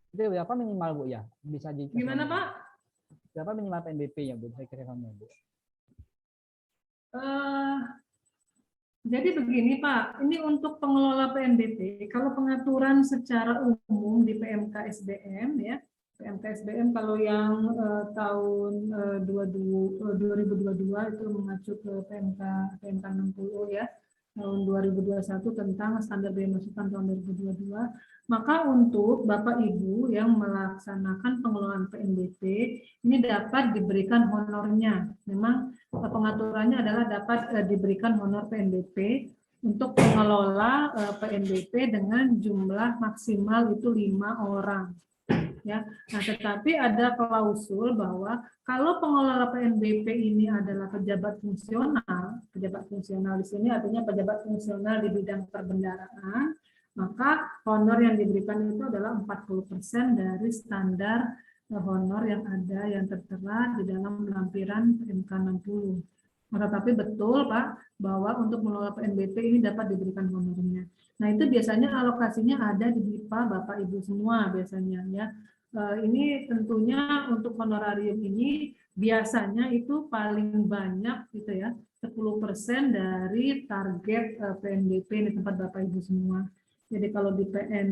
Itu berapa minimal Bu ya? Bisa di Gimana Pak? Berapa minimal PNBP ya Bu? Saya kira Bu. Jadi begini Pak, ini untuk pengelola PNBP, kalau pengaturan secara umum di PMK SBM ya, PMK SBM kalau yang tahun 2022 itu mengacu ke PMK 60 ya, tahun 2021 tentang standar biaya masukan tahun 2022, maka untuk Bapak Ibu yang melaksanakan pengelolaan PNBP ini dapat diberikan honornya. Memang pengaturannya adalah dapat diberikan honor PNBP untuk pengelola PNBP dengan jumlah maksimal itu 5 orang. Ya, nah tetapi ada klausul bahwa kalau pengelola PNBP ini adalah pejabat fungsional di sini artinya pejabat fungsional di bidang perbendaharaan, maka honor yang diberikan itu adalah 40% dari standar honor yang ada yang tertera di dalam lampiran PMK 60. Tetapi betul Pak bahwa untuk mengelola PNBP ini dapat diberikan honornya. Nah itu biasanya alokasinya ada di BIPA Bapak Ibu semua biasanya ya. Ini tentunya untuk honorarium ini biasanya itu paling banyak gitu ya 10% dari target PNBP di tempat Bapak Ibu semua. Jadi kalau di PN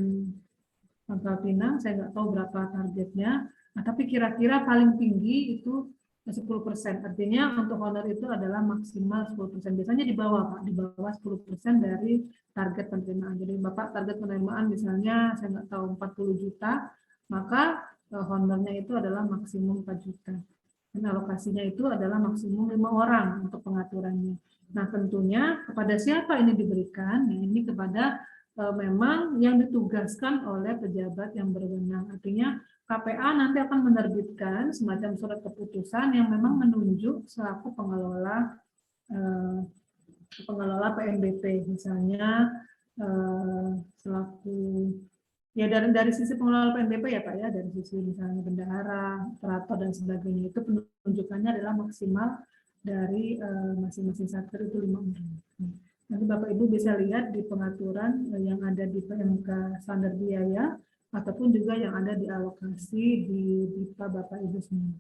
Pangkal Pinang saya nggak tahu berapa targetnya, nah, tapi kira-kira paling tinggi itu 10%. Artinya untuk honor itu adalah maksimal 10%. Biasanya di bawah Pak, di bawah 10% dari target penerimaan. Jadi Bapak target penerimaan misalnya saya nggak tahu 40 juta, maka honornya itu adalah maksimum 4 juta. Dan alokasinya itu adalah maksimum 5 orang untuk pengaturannya. Nah tentunya kepada siapa ini diberikan? Nah, ini kepada memang yang ditugaskan oleh pejabat yang berwenang. Artinya KPA nanti akan menerbitkan semacam surat keputusan yang memang menunjuk selaku pengelola PNBP, misalnya selaku ya dari sisi pengelola PNBP ya Pak ya, dari sisi misalnya bendahara, operator dan sebagainya, itu penunjukannya adalah maksimal dari masing-masing satker itu 5 orang. Nanti Bapak Ibu bisa lihat di pengaturan yang ada di PMK standar biaya ataupun juga yang ada di alokasi di BIPA Bapak Ibu semua.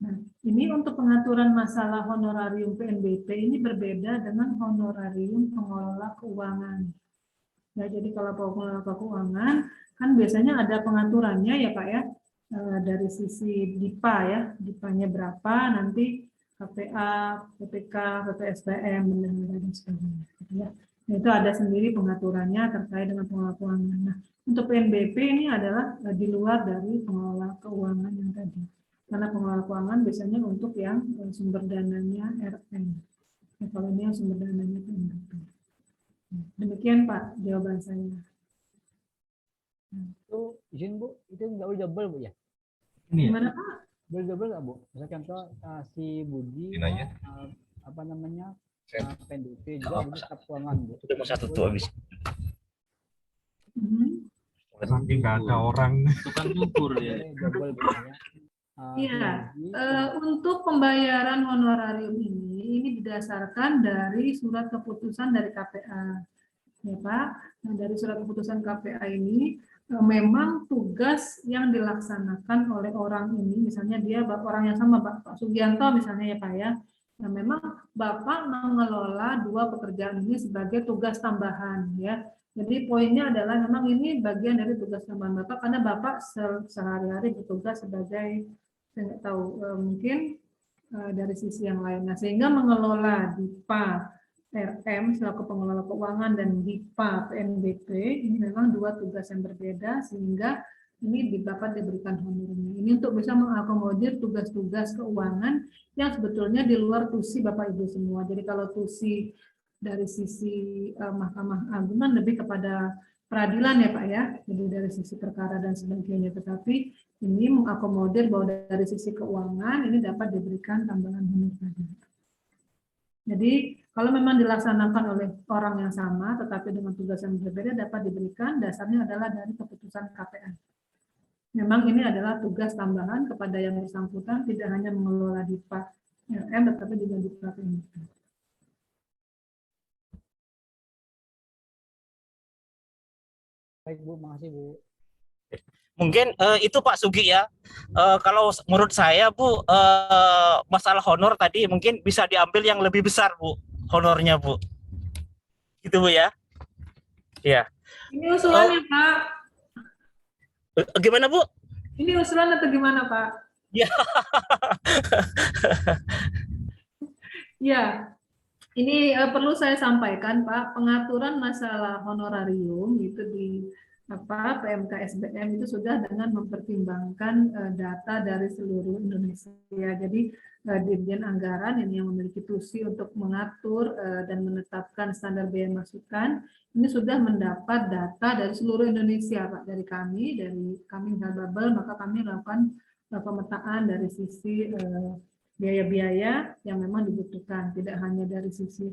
Nah, ini untuk pengaturan masalah honorarium PNBP ini berbeda dengan honorarium pengelola keuangan. Ya, jadi kalau pengelola keuangan kan biasanya ada pengaturannya ya Pak ya, dari sisi DIPA ya, DIPA-nya berapa, nanti KPA, PPK, PPSBM, dan sebagainya. Ya. Nah, itu ada sendiri pengaturannya terkait dengan pengelola keuangan. Nah, untuk PNBP ini adalah di luar dari pengelola keuangan yang tadi. Karena pengelola keuangan biasanya untuk yang sumber dananya RN. Nah, kalau ini yang sumber dananya PNBP. Demikian Pak jawaban saya. Itu izin Bu, itu nggak double Bu ya? Gimana Pak? Double nggak Bu? Misalkan si Budi apa namanya PNBP juga Budi staf keuangan Bu. Cuma satu tuh habis. Saking nggak ada orang. Tukang cukur ya. Double Bu ya. Iya, untuk pembayaran honorarium ini didasarkan dari surat keputusan dari KPA, ya Pak. Nah, dari surat keputusan KPA ini memang tugas yang dilaksanakan oleh orang ini, misalnya dia orang yang sama Pak Sugianto misalnya ya Pak ya. Nah, memang Bapak mengelola 2 pekerjaan ini sebagai tugas tambahan ya. Jadi poinnya adalah memang ini bagian dari tugas tambahan Bapak karena Bapak sehari-hari bertugas sebagai saya nggak tahu, mungkin dari sisi yang lain. Nah, sehingga mengelola DIPA RM selaku pengelola keuangan dan DIPA PNBP ini memang dua tugas yang berbeda, sehingga ini dapat diberikan honornya. Ini untuk bisa mengakomodir tugas-tugas keuangan yang sebetulnya di luar tusi Bapak Ibu semua. Jadi kalau tusi dari sisi Mahkamah Agung kan lebih kepada peradilan ya Pak ya, jadi dari sisi perkara dan sebagainya. Tetapi ini mengakomodir bahwa dari sisi keuangan ini dapat diberikan tambahan honor tadi. Jadi kalau memang dilaksanakan oleh orang yang sama, tetapi dengan tugas yang berbeda dapat diberikan, dasarnya adalah dari keputusan KPA. Memang ini adalah tugas tambahan kepada yang bersangkutan, tidak hanya mengelola DIPA RM, tetapi juga DIPA PNBP. Baik Bu, makasih Bu. Mungkin itu Pak Sugi ya. Kalau menurut saya Bu, masalah honor tadi mungkin bisa diambil yang lebih besar Bu, honornya Bu. Gitu Bu ya. Ya. Ini usulannya Pak. Gimana Bu? Ini usulan atau gimana Pak? Ya. Ya, ini perlu saya sampaikan Pak, pengaturan masalah honorarium itu di PMK SBM itu sudah dengan mempertimbangkan data dari seluruh Indonesia. Jadi Dirjen Anggaran ini yang memiliki tusi untuk mengatur dan menetapkan standar biaya masukan ini sudah mendapat data dari seluruh Indonesia Pak, dari kami Babel, maka kami lakukan pemetaan dari sisi biaya-biaya yang memang dibutuhkan, tidak hanya dari sisi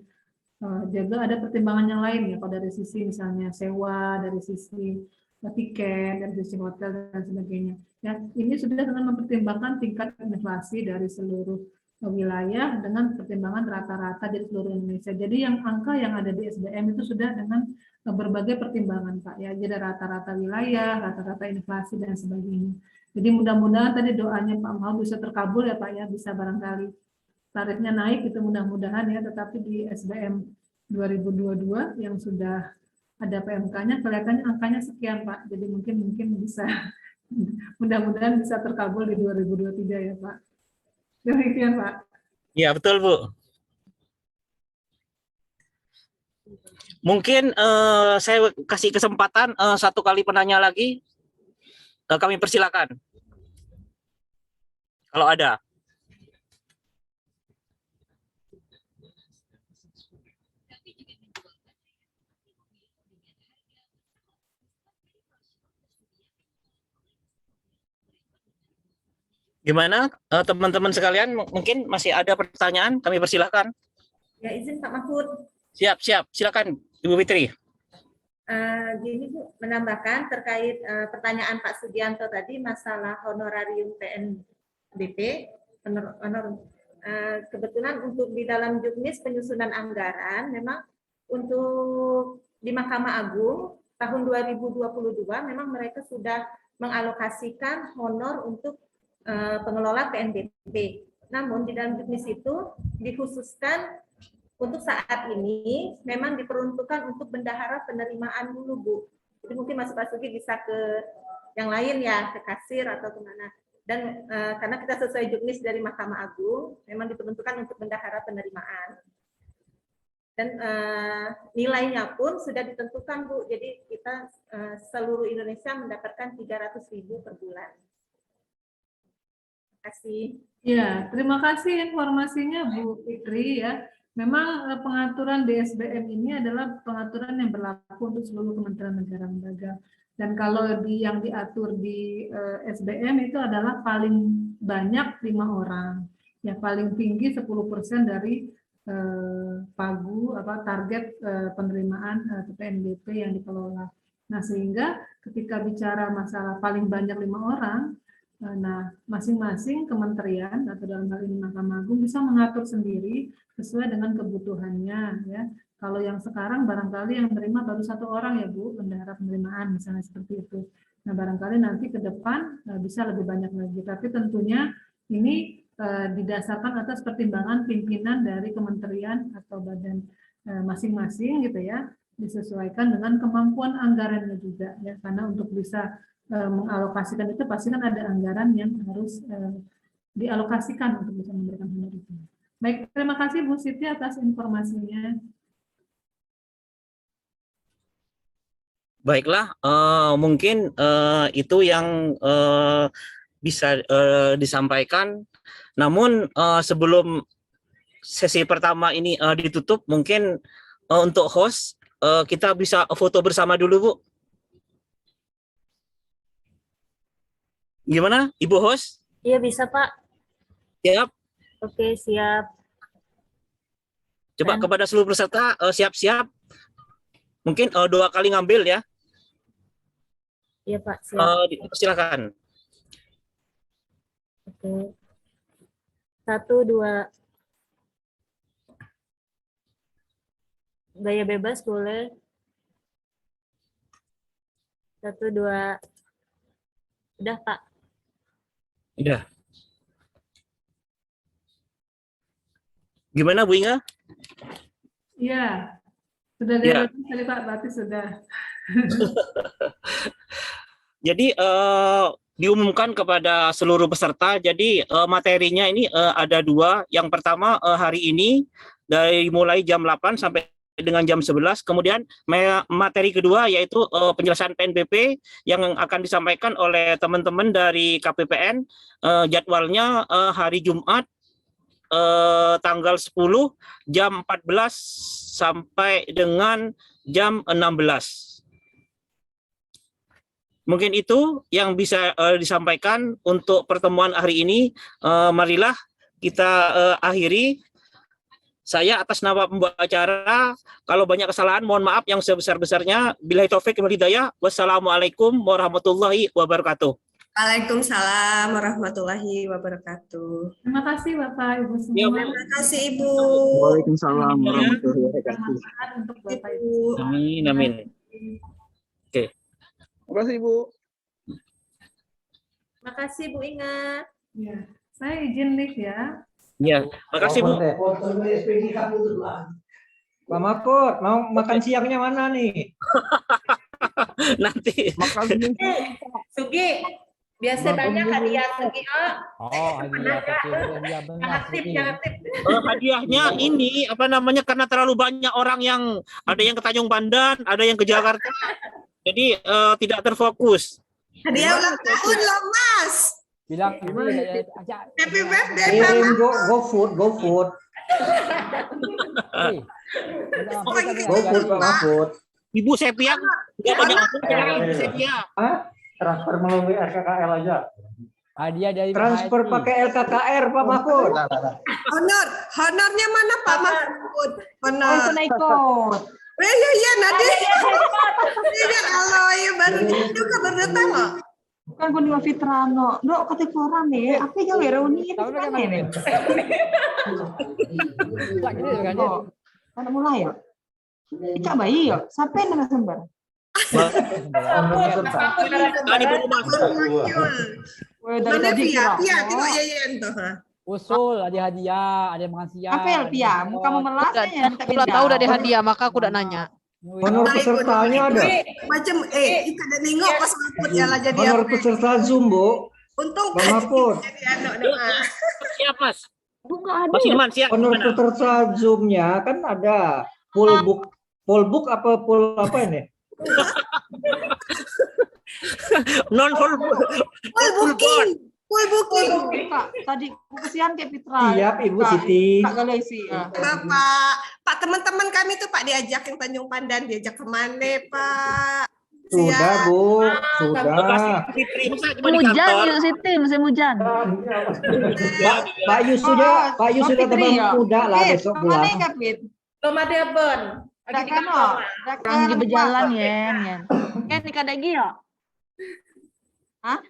juga ada pertimbangan yang lain ya, kalau dari sisi misalnya sewa, dari sisi tiket, dari sisi hotel dan sebagainya. Ya, ini sudah dengan mempertimbangkan tingkat inflasi dari seluruh wilayah dengan pertimbangan rata-rata dari seluruh Indonesia. Jadi yang angka yang ada di SBM itu sudah dengan berbagai pertimbangan Pak ya, jadi rata-rata wilayah, rata-rata inflasi dan sebagainya. Jadi mudah-mudahan tadi doanya Pak Mahal bisa terkabul ya Pak ya, bisa barangkali tarifnya naik itu mudah-mudahan ya, tetapi di SBM 2022 yang sudah ada PMK-nya kelihatannya angkanya sekian Pak, jadi mungkin bisa mudah-mudahan bisa terkabul di 2023 ya Pak. Demikian Pak. Iya betul Bu. Mungkin saya kasih kesempatan satu kali penanya lagi, kami persilakan kalau ada. Gimana teman-teman sekalian, mungkin masih ada pertanyaan, kami persilahkan. Ya izin Pak Mahfud. Siap, silakan Ibu Fitri. Gini Bu, menambahkan terkait pertanyaan Pak Sugianto tadi masalah honorarium PNBP. Kebetulan untuk di dalam juknis penyusunan anggaran, memang untuk di Mahkamah Agung tahun 2022 memang mereka sudah mengalokasikan honor untuk pengelola PNBP. Namun di dalam juknis itu dikhususkan untuk saat ini memang diperuntukkan untuk bendahara penerimaan dulu Bu. Jadi mungkin Mas Pak Sugi bisa ke yang lain ya, ke kasir atau kemana. Dan karena kita sesuai juknis dari Mahkamah Agung, memang diperuntukkan untuk bendahara penerimaan. Dan nilainya pun sudah ditentukan Bu. Jadi kita seluruh Indonesia mendapatkan 300.000 per bulan. Terima kasih. Ya, terima kasih informasinya Bu Fitri ya. Memang pengaturan di SBM ini adalah pengaturan yang berlaku untuk seluruh Kementerian Negara Lembaga. Dan kalau yang diatur di SBM itu adalah paling banyak 5 orang. Yang paling tinggi 10% dari pagu target penerimaan PNBP yang dikelola. Nah, sehingga ketika bicara masalah paling banyak 5 orang, nah, masing-masing kementerian atau dalam hal ini Mahkamah Agung bisa mengatur sendiri sesuai dengan kebutuhannya ya. Kalau yang sekarang barangkali yang menerima baru 1 orang ya Bu, bendahara penerimaan misalnya seperti itu. Nah, barangkali nanti ke depan bisa lebih banyak lagi. Tapi tentunya ini didasarkan atas pertimbangan pimpinan dari kementerian atau badan masing-masing gitu ya, disesuaikan dengan kemampuan anggarannya juga ya, karena untuk bisa mengalokasikan itu pasti kan ada anggaran yang harus dialokasikan untuk bisa memberikan honor itu. Baik, terima kasih Bu Siti atas informasinya. Baiklah, mungkin itu yang bisa disampaikan. Namun sebelum sesi pertama ini ditutup, mungkin untuk host kita bisa foto bersama dulu, Bu. Gimana, Ibu host? Iya bisa Pak. Siap. Oke siap. Coba kepada seluruh peserta siap-siap. Mungkin 2 kali ngambil ya. Iya Pak siap. Silakan. Oke. 1, 2. Gaya bebas boleh. 1, 2. Udah Pak. Udah. Gimana Bu Inga? Iya, sudah Ya. dialogkan tadi Pak, berarti sudah. Jadi diumumkan kepada seluruh peserta. Jadi materinya ini ada 2. Yang pertama hari ini dari mulai jam 8 sampai dengan jam 11. Kemudian materi kedua yaitu penjelasan PNBP yang akan disampaikan oleh teman-teman dari KPPN. Jadwalnya hari Jumat tanggal 10 jam 14 sampai dengan jam 16. Mungkin itu yang bisa disampaikan untuk pertemuan hari ini. Marilah kita akhiri. Saya atas nama pembawa acara, kalau banyak kesalahan mohon maaf yang sebesar-besarnya. Billahi taufik wal hidayah. Wassalamualaikum warahmatullahi wabarakatuh. Waalaikumsalam warahmatullahi wabarakatuh. Terima kasih Bapak Ibu semua. Ya, Terima kasih Ibu. Waalaikumsalam warahmatullahi wabarakatuh. Bermanfaat untuk Bapak Ibu. Ibu. Amin, amin. Oke. Terima kasih Ibu. Makasih Bu Inga. Ya, saya izin lift ya. Ya, makasih Bu. Pak Mahfud, mau makan siangnya mana nih? Nanti. Makasih. Sugi, biasa banyak hadiah Sugi. Oh, hadiah kecil, hadiah benar. Aktif, yang aktif. Hadiahnya ini apa namanya, karena terlalu banyak orang yang ada yang ke Tanjung Pandan, ada yang ke Jakarta. Jadi tidak terfokus. Hadiah ulang tahun loh Mas. Bilang Happy birthday kirim Pak. go food. Go food Pak Mahfud. Ibu Sepia nggak banyak orang, Ibu Sepia. Transfer melalui RKKL aja. Hadiah dari transfer pakai LKKR Pak Mahfud. Honornya mana Pak Mahfud? Honor. ikut. Iya Nadia. Iya halo ya baru juga berdatang loh. Bukan Bunda Fitrano, dok kata koran nih, apa yang reuni ini kan nih? Karena mulai ya, cak bayi ya, sampai nana sembar. Mana Pia tengok ya tuh. Usul ada hadiah, ada makan siang. Apa ya Pia? Kamu melas ya? Aku udah tahu udah ada hadiah, maka aku udah nanya. Honor pesertanya ada. Macam kita ada nengok pas Mahfud ya lah jadi. Honor peserta Zoom, Bu. Untung Pak Mahfud. jadi anak nama. Siap, Mas. Bunga ada. Mas Ilman, siap. Honor Gimana? peserta Zoom-nya kan ada full book apa full apa ini? Non full Full booking. Kak, tadi kesian kayak Fitra. Siap Ibu Siti. Kak Galesi. Pak teman-teman kami tuh Pak diajak yang Tanjung Pandan, diajak kemana Pak? Sudah Bu, sudah. Hujan yuk Siti, musim hujan. Pak Yus sudah teman muda lah besok pulang. Kemana Kak Fit? Ramadan Bon. Dak kano, dak di berjalan ya. Kan nikah lagi ya? Hah?